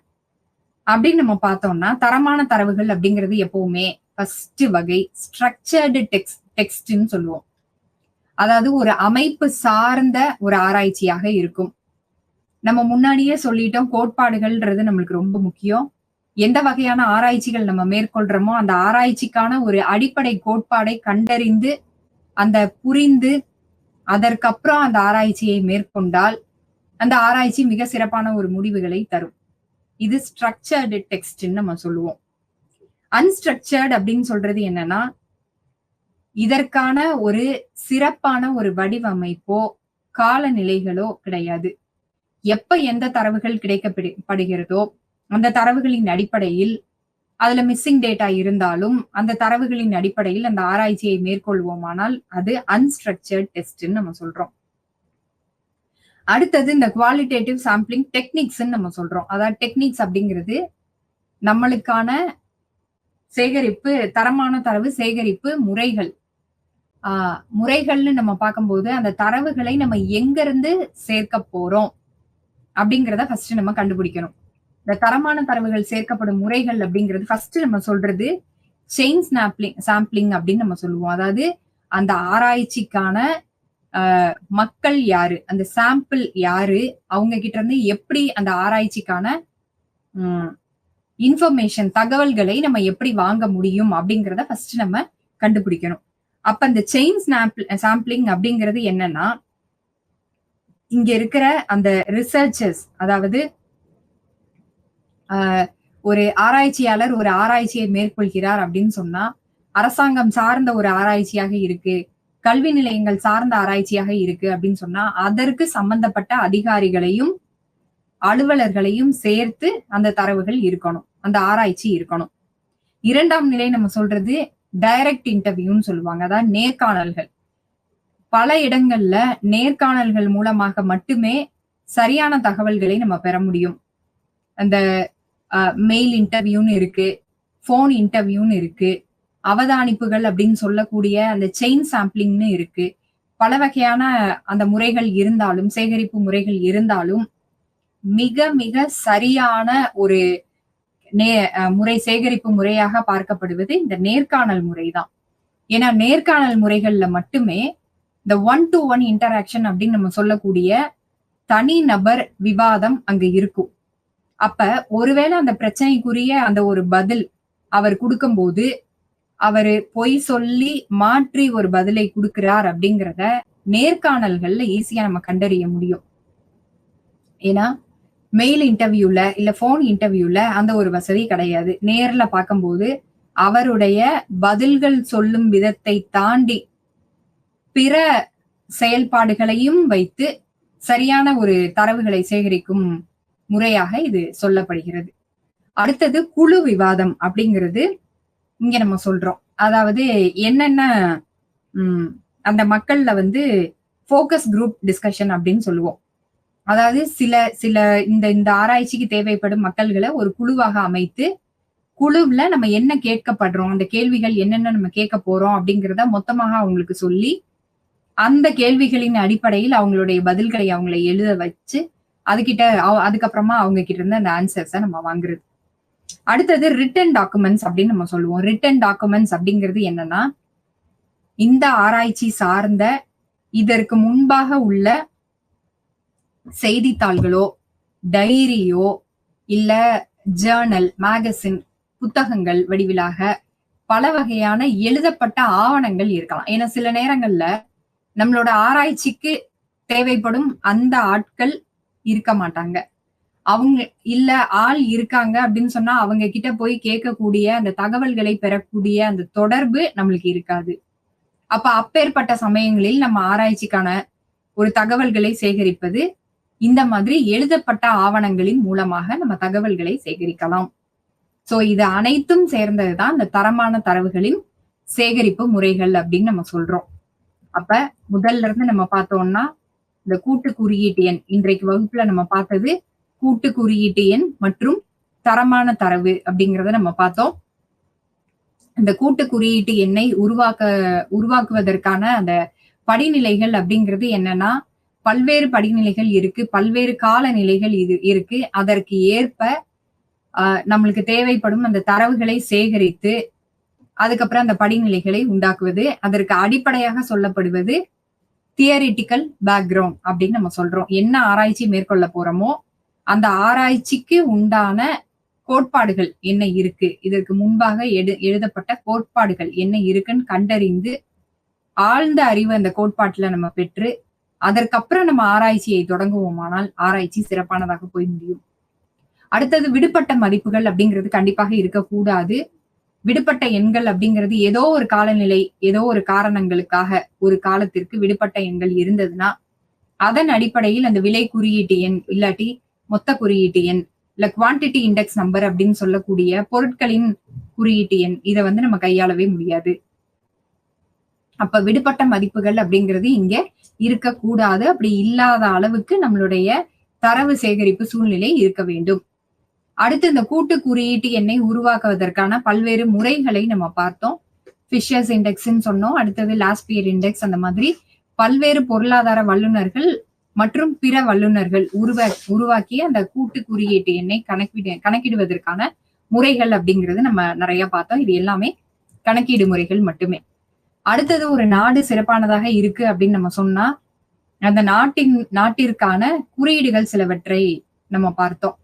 அப்படின்னு நம்ம பார்த்தோம்னா, தரமான தரவுகள் அப்படிங்கிறது எப்பவுமே ஃபர்ஸ்ட் வகை ஸ்ட்ரக்சர்டு டெக்ஸ்ட்னு சொல்லுவோம். அதாவது ஒரு அமைப்பு சார்ந்த ஒரு ஆராய்ச்சியாக இருக்கும். நம்ம முன்னாடியே சொல்லிட்டோம், கோட்பாடுகள்ன்றது நம்மளுக்கு ரொம்ப முக்கியம். எந்த வகையான ஆராய்ச்சிகள் நம்ம மேற்கொள்றோமோ அந்த ஆராய்ச்சிக்கான ஒரு அடிப்படை கோட்பாடை கண்டறிந்து அந்த புரிந்து அதற்கப்புறம் அந்த ஆராய்ச்சியை மேற்கொண்டால் அந்த ஆராய்ச்சி மிக சிறப்பான ஒரு முடிவுகளை தரும். இது ஸ்ட்ரக்சர்டு டெக்ஸ்ட்னு நம்ம சொல்லுவோம். அன்ஸ்ட்ரக்சர்டு அப்படின்னு சொல்றது என்னன்னா, இதற்கான ஒரு சிறப்பான ஒரு வடிவமைப்போ காலநிலைகளோ கிடையாது. எப்ப எந்த தரவுகள் கிடைக்கப்படுகிறதோ அந்த தரவுகளின் அடிப்படையில், அதுல மிஸ்ஸிங் டேட்டா இருந்தாலும் அந்த தரவுகளின் அடிப்படையில் அந்த ஆராய்ச்சியை மேற்கொள்வோமானால் அது அன்ஸ்ட்ரக்சர்ட் டெஸ்ட்னு நம்ம சொல்றோம். அடுத்தது இந்த குவாலிட்டேட்டிவ் சாம்பிளிங் டெக்னிக்ஸ் நம்ம சொல்றோம். அதாவது டெக்னிக்ஸ் அப்படிங்கிறது நம்மளுக்கான சேகரிப்பு, தரமான தரவு சேகரிப்பு முறைகள். முறைகள்னு நம்ம பார்க்கும்போது அந்த தரவுகளை நம்ம எங்க இருந்து சேர்க்க போறோம் அப்படிங்கிறத ஃபர்ஸ்ட் நம்ம கண்டுபிடிக்கணும். இந்த தரமான தரவுகள் சேர்க்கப்படும் முறைகள் அப்படிங்கிறது ஃபர்ஸ்ட் நம்ம சொல்றது செயின் சாம்பிளிங் அப்படின்னு நம்ம சொல்லுவோம். அதாவது அந்த ஆராய்ச்சிக்கான மக்கள் யாரு, அந்த சாம்பிள் யாரு, அவங்க கிட்ட இருந்து எப்படி அந்த ஆராய்ச்சிக்கான இன்ஃபர்மேஷன் தகவல்களை நம்ம எப்படி வாங்க முடியும் அப்படிங்கிறத ஃபர்ஸ்ட் நம்ம கண்டுபிடிக்கணும். அப்ப அந்த செயின் சாம்பிளிங் அப்படிங்கிறது என்னன்னா, இங்க இருக்கிற அந்த ரிசர்ச்சர்ஸ், அதாவது ஒரு ஆராய்ச்சியாளர் ஒரு ஆராய்ச்சியை மேற்கொள்கிறார் அப்படின்னு சொன்னா அரசாங்கம் சார்ந்த ஒரு ஆராய்ச்சியாக இருக்கு, கல்வி நிலையங்கள் சார்ந்த ஆராய்ச்சியாக இருக்கு அப்படின்னு சொன்னா அதற்கு சம்பந்தப்பட்ட அதிகாரிகளையும் அலுவலர்களையும் சேர்த்து அந்த தரவுகள் இருக்கணும், அந்த ஆராய்ச்சி இருக்கணும். இரண்டாம் நிலை நம்ம சொல்றது டைரக்ட் இன்டர்வியூன்னு சொல்லுவாங்க. அதாவது நேர்காணல்கள். பல இடங்கள்ல நேர்காணல்கள் மூலமாக மட்டுமே சரியான தகவல்களை நம்ம பெற முடியும். அந்த மெயில் இன்டர்வியூன்னு இருக்கு, போன் இன்டர்வியூன்னு இருக்கு, அவதானிப்புகள் அப்படின்னு சொல்லக்கூடிய அந்த செயின் சாம்பிளிங்னு இருக்கு. பல வகையான அந்த முறைகள் இருந்தாலும், சேகரிப்பு முறைகள் இருந்தாலும் மிக மிக சரியான ஒரு முறை, சேகரிப்பு முறையாக பார்க்கப்படுவது இந்த நேர்காணல் முறைதான். ஏன்னா நேர்காணல் முறைகள்ல மட்டுமே இந்த 1-to-1 இன்டராக்ஷன் அப்படின்னு நம்ம சொல்லக்கூடிய தனி நபர் விவாதம் அங்க இருக்கும். அப்ப ஒருவேளை அந்த பிரச்சனைக்குரிய அந்த ஒரு பதில் அவர் கொடுக்கும்போது அவரு பொய் சொல்லி மாற்றி ஒரு பதிலை கொடுக்கிறார் அப்படிங்கிறத நேர்காணல்கள்ல ஈஸியா நம்ம கண்டறிய முடியும். ஏன்னா மெயில் இன்டர்வியூல இல்ல போன் இன்டர்வியூல அந்த ஒரு வசதி கிடையாது. நேர்ல பார்க்கும்போது அவருடைய பதில்கள் சொல்லும் விதத்தை தாண்டி பிற செயல்பாடுகளையும் வைத்து சரியான ஒரு தரவுகளை சேகரிக்கும் முறையாக இது சொல்லப்படுகிறது. அடுத்தது குழு விவாதம் அப்படிங்கிறது இங்க நம்ம சொல்றோம். அதாவது என்னென்ன அந்த மக்கள்ல வந்து ஃபோக்கஸ் குரூப் டிஸ்கஷன் அப்படின்னு சொல்லுவோம். அதாவது சில இந்த ஆராய்ச்சிக்கு தேவைப்படும் மக்கள்களை ஒரு குழுவாக அமைத்து குழுவுல நம்ம என்ன கேட்கப்படுறோம், அந்த கேள்விகள் என்னென்ன நம்ம கேட்க போறோம் அப்படிங்கிறத மொத்தமாக அவங்களுக்கு சொல்லி அந்த கேள்விகளின் அடிப்படையில் அவங்களுடைய பதில்களை அவங்களை எழுத வச்சு அதுக்கப்புறமா அவங்க கிட்ட இருந்து அந்த ஆன்சர்ஸை நம்ம வாங்குறது. அடுத்தது ரிட்டன் டாக்குமெண்ட்ஸ் அப்படின்னு நம்ம சொல்லுவோம். ரிட்டன் டாக்குமெண்ட்ஸ் அப்படிங்கிறது என்னன்னா, இந்த ஆராய்ச்சி சார்ந்த இதற்கு முன்பாக உள்ள செய்தித்தாள்களோ டைரியோ இல்ல ஜேர்னல் மேகசின் புத்தகங்கள் வடிவிலாக பல வகையான எழுதப்பட்ட ஆவணங்கள் இருக்கலாம். ஏன்னா சில நேரங்கள்ல நம்மளோட ஆராய்ச்சிக்கு தேவைப்படும் அந்த ஆட்கள் இருக்க மாட்டாங்க. அவங்க இல்ல ஆள் இருக்காங்க அப்படின்னு சொன்னா அவங்க கிட்ட போய் கேட்கக்கூடிய அந்த தகவல்களை பெறக்கூடிய அந்த தொடர்பு நம்மளுக்கு இருக்காது. அப்பேற்பட்ட சமயங்களில் நம்ம ஆராய்ச்சிக்கான ஒரு தகவல்களை சேகரிப்பது இந்த மாதிரி எழுதப்பட்ட ஆவணங்களின் மூலமாக நம்ம தகவல்களை சேகரிக்கலாம். சோ இது அனைத்தும் சேர்ந்ததுதான் இந்த தரமான தரவுகளின் சேகரிப்பு முறைகள் அப்படின்னு நம்ம சொல்றோம். அப்ப முதல்ல இருந்து நம்ம பார்த்தோம்னா இந்த கூட்டு குறியீட்டு எண், இன்றைக்கு வகுப்புல நம்ம பார்த்தது கூட்டு குறியீட்டு எண் மற்றும் தரமான தரவு அப்படிங்கிறத நம்ம பார்த்தோம். இந்த கூட்டு குறியீட்டு எண்ணை உருவாக்குவதற்கான அந்த படிநிலைகள் அப்படிங்கிறது என்னன்னா, பல்வேறு படிநிலைகள் இருக்கு, பல்வேறு காலநிலைகள் இருக்கு. அதற்கு ஏற்ப நம்மளுக்கு தேவைப்படும் அந்த தரவுகளை சேகரித்து அதுக்கப்புறம் அந்த படிநிலைகளை உண்டாக்குவது. அதற்கு அடிப்படையாக சொல்லப்படுவது தியரிட்டிக்கல் பேக்ரவுண்ட் அப்படின்னு நம்ம சொல்றோம். என்ன ஆராய்ச்சி மேற்கொள்ள போறோமோ அந்த ஆராய்ச்சிக்கு உண்டான கோட்பாடுகள் என்ன இருக்கு, இதற்கு முன்பாக எழுதப்பட்ட கோட்பாடுகள் என்ன இருக்குன்னு கண்டறிந்து ஆழ்ந்த அறிவு அந்த கோட்பாட்டுல நம்ம பெற்று அதற்கப்புறம் நம்ம ஆராய்ச்சியை தொடங்குவோமானால் ஆராய்ச்சி சிறப்பானதாக போய் முடியும். அடுத்தது விடுபட்ட மதிப்புகள் அப்படிங்கிறது கண்டிப்பாக இருக்கக்கூடாது. விடுபட்ட எண்கள் அப்படிங்கிறது ஏதோ ஒரு காலநிலை, ஏதோ ஒரு காரணங்களுக்காக ஒரு காலத்திற்கு விடுபட்ட எண்கள் இருந்ததுன்னா அதன் அடிப்படையில் அந்த விலை குறியீட்டு எண் இல்லாட்டி மொத்த குறியீட்டு எண் இல்ல குவான்டிட்டி இண்டெக்ஸ் நம்பர் அப்படின்னு சொல்லக்கூடிய பொருட்களின் குறியீட்டு எண் இதை வந்து நம்ம கையாளவே முடியாது. அப்ப விடுபட்ட மதிப்புகள் அப்படிங்கிறது இங்க இருக்கக்கூடாது. அப்படி இல்லாத அளவுக்கு நம்மளுடைய தரவு சேகரிப்பு சூழ்நிலை இருக்க வேண்டும். அடுத்து இந்த கூட்டு குறியீட்டு எண்ணை உருவாக்குவதற்கான பல்வேறு முறைகளை நம்ம பார்த்தோம். ஃபிஷர்ஸ் இண்டெக்ஸ்ன்னு சொன்னோம். அடுத்தது லாஸ்பியர் இண்டெக்ஸ். அந்த மாதிரி பல்வேறு பொருளாதார வல்லுநர்கள் மற்றும் பிற வல்லுநர்கள் உருவாக்கிய அந்த கூட்டு குறியீட்டு எண்ணை கணக்கிடுவதற்கான முறைகள் அப்படிங்கிறது நம்ம நிறைய பார்த்தோம். இது எல்லாமே கணக்கீடு முறைகள் மட்டுமே. அடுத்தது ஒரு நாடு சிறப்பானதாக இருக்கு அப்படின்னு நம்ம சொன்னா அந்த நாட்டிற்கான குறியீடுகள் சிலவற்றை நம்ம பார்த்தோம்.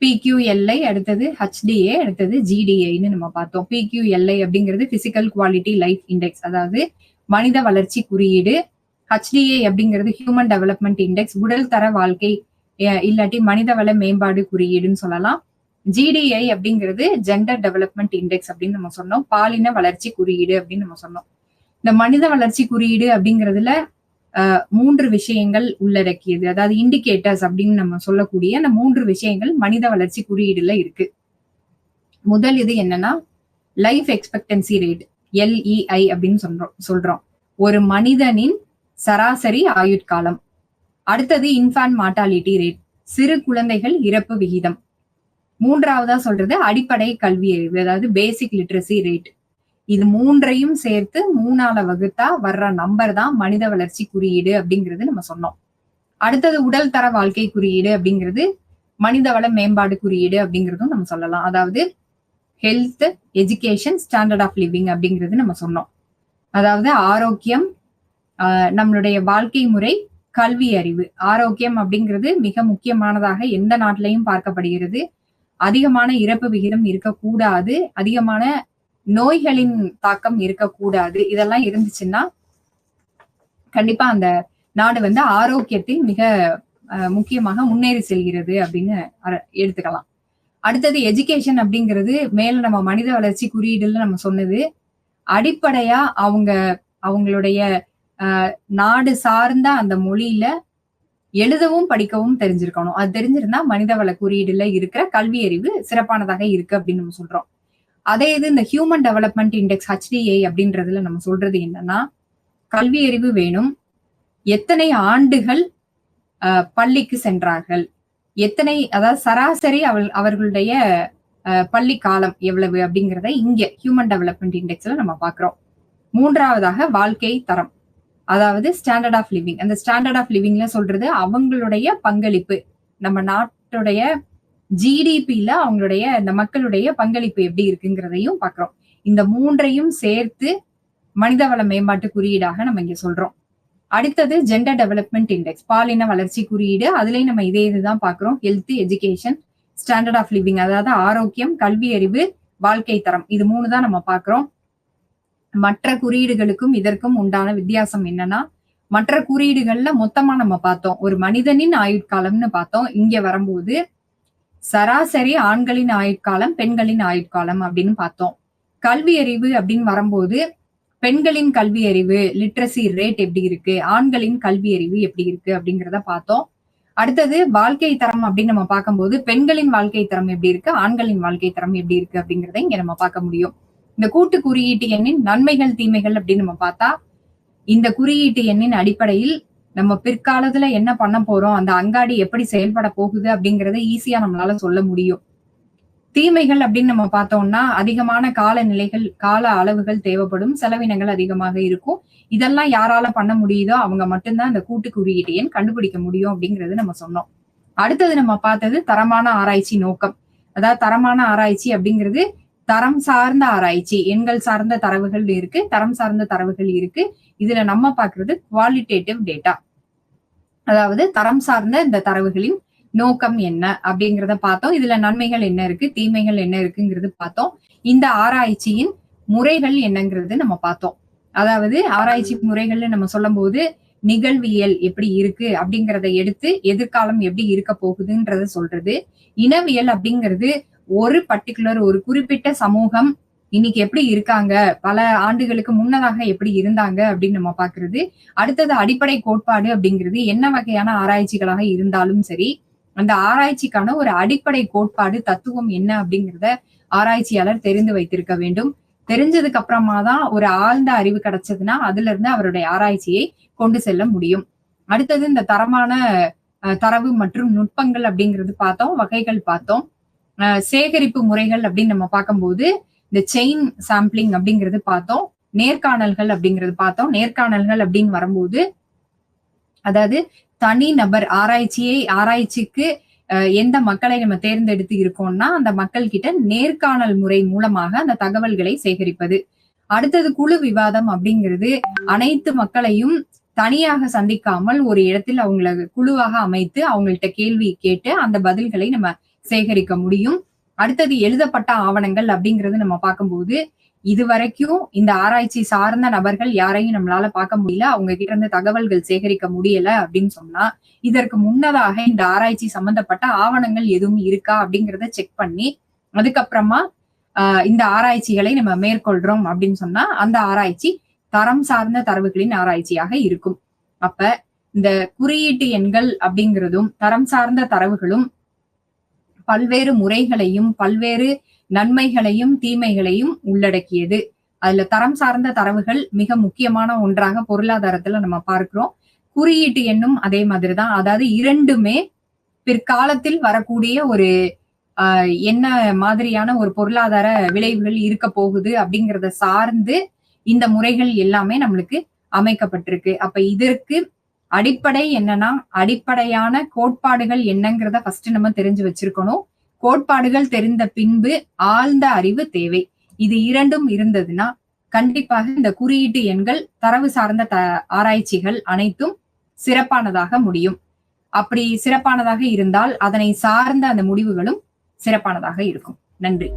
PQLI, அடுத்தது HDA, அடுத்தது GDIன்னு நம்ம பார்த்தோம். PQLI அப்படிங்கிறது பிசிக்கல் குவாலிட்டி லைஃப் இண்டெக்ஸ், அதாவது மனித வளர்ச்சி குறியீடு. HDA அப்படிங்கிறது ஹியூமன் டெவலப்மெண்ட் இண்டெக்ஸ், உடல் தர வாழ்க்கை இல்லாட்டி மனிதவள மேம்பாடு குறியீடுன்னு சொல்லலாம். GDI அப்படிங்கிறது ஜெண்டர் டெவலப்மெண்ட் இண்டெக்ஸ் அப்படின்னு நம்ம சொன்னோம். பாலின வளர்ச்சி குறியீடு அப்படின்னு நம்ம சொன்னோம். இந்த மனித வளர்ச்சி குறியீடு அப்படிங்கிறதுல 3 விஷயங்கள் உள்ளடக்கியது. அதாவது இண்டிகேட்டர்ஸ் அப்படின்னு நம்ம சொல்லக்கூடிய அந்த 3 விஷயங்கள் மனித வளர்ச்சி குறியீடுல இருக்கு. முதல் இது என்னன்னா லைஃப் எக்ஸ்பெக்டன்சி ரேட், LEI அப்படின்னு சொல்றோம். ஒரு மனிதனின் சராசரி ஆயுட்காலம். அடுத்தது இன்ஃபான்ட் மார்டாலிட்டி ரேட், சிறு குழந்தைகள் இறப்பு விகிதம். மூன்றாவதா சொல்றது அடிப்படை கல்வி அறிவு, அதாவது பேசிக் லிட்ரஸி ரேட். இது 3ஐயும் சேர்த்து 3ஆல வகுத்தா வர்ற நம்பர் தான் மனித வளர்ச்சி குறியீடு அப்படிங்கிறது நம்ம சொன்னோம். அடுத்தது உடல் தர வாழ்க்கை குறியீடு அப்படிங்கிறது மனிதவள மேம்பாடு குறியீடு அப்படிங்கிறதும் நம்ம சொல்லலாம். அதாவது health, education, standard of living அப்படிங்கிறது நம்ம சொன்னோம். அதாவது ஆரோக்கியம், நம்மளுடைய வாழ்க்கை முறை, கல்வி அறிவு. ஆரோக்கியம் அப்படிங்கிறது மிக முக்கியமானதாக எந்த நாட்டிலையும் பார்க்கப்படுகிறது. அதிகமான இறப்பு விகிதம் இருக்கக்கூடாது, அதிகமான நோய்களின் தாக்கம் இருக்கக்கூடாது. இதெல்லாம் இருந்துச்சுன்னா கண்டிப்பா அந்த நாடு வந்து ஆரோக்கியத்தில் மிக முக்கியமாக முன்னேறி செல்கிறது அப்படின்னு எடுத்துக்கலாம். அடுத்தது எஜுகேஷன் அப்படிங்கிறது மேல நம்ம மனித வளர்ச்சி குறியீடுல நம்ம சொன்னது. அடிப்படையா அவங்களுடைய நாடு சார்ந்த அந்த மொழியில எழுதவும் படிக்கவும் தெரிஞ்சிருக்கணும். அது தெரிஞ்சிருந்தா மனிதவள குறியீடுல இருக்கிற கல்வி அறிவு சிறப்பானதாக இருக்கு அப்படின்னு நம்ம சொல்றோம். அதே இது இந்த ஹியூமன் டெவலப்மெண்ட் இண்டெக்ஸ் HDI அப்படின்றதுல நம்ம சொல்றது என்னன்னா, கல்வி அறிவு வேணும். எத்தனை ஆண்டுகள் பள்ளிக்கு சென்றார்கள், அதாவது சராசரி அவர்களுடைய பள்ளி காலம் எவ்வளவு அப்படிங்கிறத இங்க ஹியூமன் டெவலப்மெண்ட் இண்டெக்ஸ்ல நம்ம பாக்குறோம். 3வதாக வாழ்க்கை தரம், அதாவது ஸ்டாண்டர்ட் ஆஃப் லிவிங். அந்த ஸ்டாண்டர்ட் ஆஃப் லிவிங்ல சொல்றது அவங்களுடைய பங்களிப்பு, நம்ம நாட்டுடைய ஜிடிபில அவங்களுடைய இந்த மக்களுடைய பங்களிப்பு எப்படி இருக்குங்கிறதையும் பாக்குறோம். இந்த 3ஐயும் சேர்த்து மனிதவள மேம்பாட்டு குறியீடாக நம்ம இங்க சொல்றோம். அடுத்தது ஜெண்டர் டெவலப்மெண்ட் இண்டெக்ஸ், பாலின வளர்ச்சி குறியீடு. அதுலயும் நம்ம இதே இதுதான் பாக்குறோம். Health, education, standard of living, அதாவது ஆரோக்கியம், கல்வி அறிவு, வாழ்க்கை தரம், இது 3 தான் நம்ம பாக்குறோம். மற்ற குறியீடுகளுக்கும் இதற்கும் உண்டான வித்தியாசம் என்னன்னா, மற்ற குறியீடுகள்ல மொத்தமா நம்ம பார்த்தோம், ஒரு மனிதனின் ஆயுட்காலம்னு பார்த்தோம். இங்க வரும்போது சராசரி ஆண்களின் ஆயுட்காலம், பெண்களின் ஆயுட்காலம் அப்படின்னு பார்த்தோம். கல்வி அறிவு அப்படின்னு வரும்போது பெண்களின் கல்வி அறிவு, லிட்ரஸி ரேட் எப்படி இருக்கு, ஆண்களின் கல்வி அறிவு எப்படி இருக்கு அப்படிங்கிறத பார்த்தோம். அடுத்தது வாழ்க்கை தரம் அப்படின்னு நம்ம பார்க்கும்போது பெண்களின் வாழ்க்கை தரம் எப்படி இருக்கு, ஆண்களின் வாழ்க்கை தரம் எப்படி இருக்கு அப்படிங்கிறத இங்க நம்ம பார்க்க முடியும். இந்த கூட்டு குறியீட்டு எண்ணின் நன்மைகள் தீமைகள் அப்படின்னு நம்ம பார்த்தா, இந்த குறியீட்டு எண்ணின் அடிப்படையில் நம்ம பிற்காலத்துல என்ன பண்ண போறோம், அந்த அங்காடி எப்படி செயல்பட போகுது அப்படிங்கறத ஈஸியா நம்மளால சொல்ல முடியும். தீமைகள் அப்படின்னு நம்ம பார்த்தோம்னா, அதிகமான கால அளவுகள் தேவைப்படும், செலவினங்கள் அதிகமாக இருக்கும். இதெல்லாம் யாரால பண்ண முடியுதோ அவங்க மட்டும்தான் இந்த கூட்டு குறியீட்டு எண் கண்டுபிடிக்க முடியும் அப்படிங்கிறது நம்ம சொன்னோம். அடுத்தது நம்ம பார்த்தது தரமான ஆராய்ச்சி நோக்கம். அதாவது தரமான ஆராய்ச்சி அப்படிங்கிறது தரம் சார்ந்த ஆராய்ச்சி, எண்கள் சார்ந்த தரவுகள் இருக்கு, தரம் சார்ந்த தரவுகள் இருக்கு. இதுல நம்ம பாக்குறது குவாலிட்டேட்டிவ் டேட்டா, அதாவது தரம் சார்ந்த இந்த தரவுகளின் நோக்கம் என்ன அப்படிங்கிறத பார்த்தோம். இதுல நன்மைகள் என்ன இருக்கு, தீமைகள் என்ன இருக்குங்கிறது பார்த்தோம். இந்த ஆராய்ச்சியின் முறைகள் என்னங்கிறது நம்ம பார்த்தோம். அதாவது ஆராய்ச்சி முறைகள்னு நம்ம சொல்லும் போது நிகழ்வியல் எப்படி இருக்கு அப்படிங்கிறத எடுத்து எதிர்காலம் எப்படி இருக்க போகுதுன்றத சொல்றது. இனவியல் அப்படிங்கிறது ஒரு குறிப்பிட்ட சமூகம் இன்னைக்கு எப்படி இருக்காங்க, பல ஆண்டுகளுக்கு முன்னதாக எப்படி இருந்தாங்க அப்படின்னு நம்ம பாக்குறது. அடுத்தது அடிப்படை கோட்பாடு அப்படிங்கிறது என்ன வகையான ஆராய்ச்சிகளாக இருந்தாலும் சரி, அந்த ஆராய்ச்சிக்கான ஒரு அடிப்படை கோட்பாடு தத்துவம் என்ன அப்படிங்கிறத ஆராய்ச்சியாளர் தெரிந்து வைத்திருக்க வேண்டும். தெரிஞ்சதுக்கு அப்புறமா தான் ஒரு ஆழ்ந்த அறிவு கிடைச்சதுன்னா அதுல இருந்து அவருடைய ஆராய்ச்சியை கொண்டு செல்ல முடியும். அடுத்தது இந்த தரமான தரவு மற்றும் நுட்பங்கள் அப்படிங்கிறது பார்த்தோம், வகைகள் பார்த்தோம். சேகரிப்பு முறைகள் அப்படின்னு நம்ம பார்க்கும்போது இந்த செயின் சாம்பிளிங் அப்படிங்கிறது பார்த்தோம், நேர்காணல்கள் அப்படிங்கிறது பார்த்தோம். நேர்காணல்கள் அப்படின்னு வரும்போது அதாவது தனி நபர் ஆராய்ச்சிக்கு எந்த மக்களை நம்ம தேர்ந்தெடுத்து இருக்கோம்னா அந்த மக்கள் கிட்ட நேர்காணல் முறை மூலமாக அந்த தகவல்களை சேகரிப்பது. அடுத்தது குழு விவாதம் அப்படிங்கிறது அனைத்து மக்களையும் தனியாக சந்திக்காமல் ஒரு இடத்தில் அவங்கள குழுவாக அமைத்து அவங்கள்ட்ட கேள்வி கேட்டு அந்த பதில்களை நம்ம சேகரிக்க முடியும். அடுத்தது எழுதப்பட்ட ஆவணங்கள் அப்படிங்கிறது நம்ம பார்க்கும்போது இதுவரைக்கும் இந்த ஆராய்ச்சி சார்ந்த நபர்கள் யாரையும் நம்மளால பார்க்க முடியல, அவங்க கிட்ட இருந்து தகவல்கள் சேகரிக்க முடியல அப்படின்னு சொன்னா இதற்கு முன்னதாக இந்த ஆராய்ச்சி சம்பந்தப்பட்ட ஆவணங்கள் எதுவும் இருக்கா அப்படிங்கிறத செக் பண்ணி அதுக்கப்புறமா இந்த ஆராய்ச்சிகளை நம்ம மேற்கொள்றோம் அப்படின்னு சொன்னா அந்த ஆராய்ச்சி தரம் சார்ந்த தரவுகளின் ஆராய்ச்சியாக இருக்கும். அப்ப இந்த குறியீட்டு எண்கள் அப்படிங்கிறதும் தரம் சார்ந்த தரவுகளும் பல்வேறு முறைகளையும் பல்வேறு நன்மைகளையும் தீமைகளையும் உள்ளடக்கியது. அதுல தரம் சார்ந்த தரவுகள் மிக முக்கியமான ஒன்றாக பொருளாதாரத்துல நம்ம பார்க்கிறோம். குறியீட்டு எண்ணும் அதே மாதிரிதான். அதாவது இரண்டுமே பிற்காலத்தில் வரக்கூடிய ஒரு என்ன மாதிரியான ஒரு பொருளாதார விளைவுகள் இருக்க போகுது அப்படிங்கிறத சார்ந்து இந்த முறைகள் எல்லாமே நம்மளுக்கு அமைக்கப்பட்டிருக்கு. அப்ப இதற்கு அடிப்படை என்னன்னா அடிப்படையான கோட்பாடுகள் என்னங்கிறத ஃபர்ஸ்ட் நம்ம தெரிஞ்சு வச்சிருக்கணும். கோட்பாடுகள் தெரிந்த பின்பு ஆழ்ந்த அறிவு தேவை. இது இரண்டும் இருந்ததுன்னா கண்டிப்பாக இந்த குறியீட்டு எண்கள் தரவு சார்ந்த ஆராய்ச்சிகள் அனைத்தும் சிறப்பானதாக முடியும். அப்படி சிறப்பானதாக இருந்தால் அதனை சார்ந்த அந்த முடிவுகளும் சிறப்பானதாக இருக்கும். நன்றி.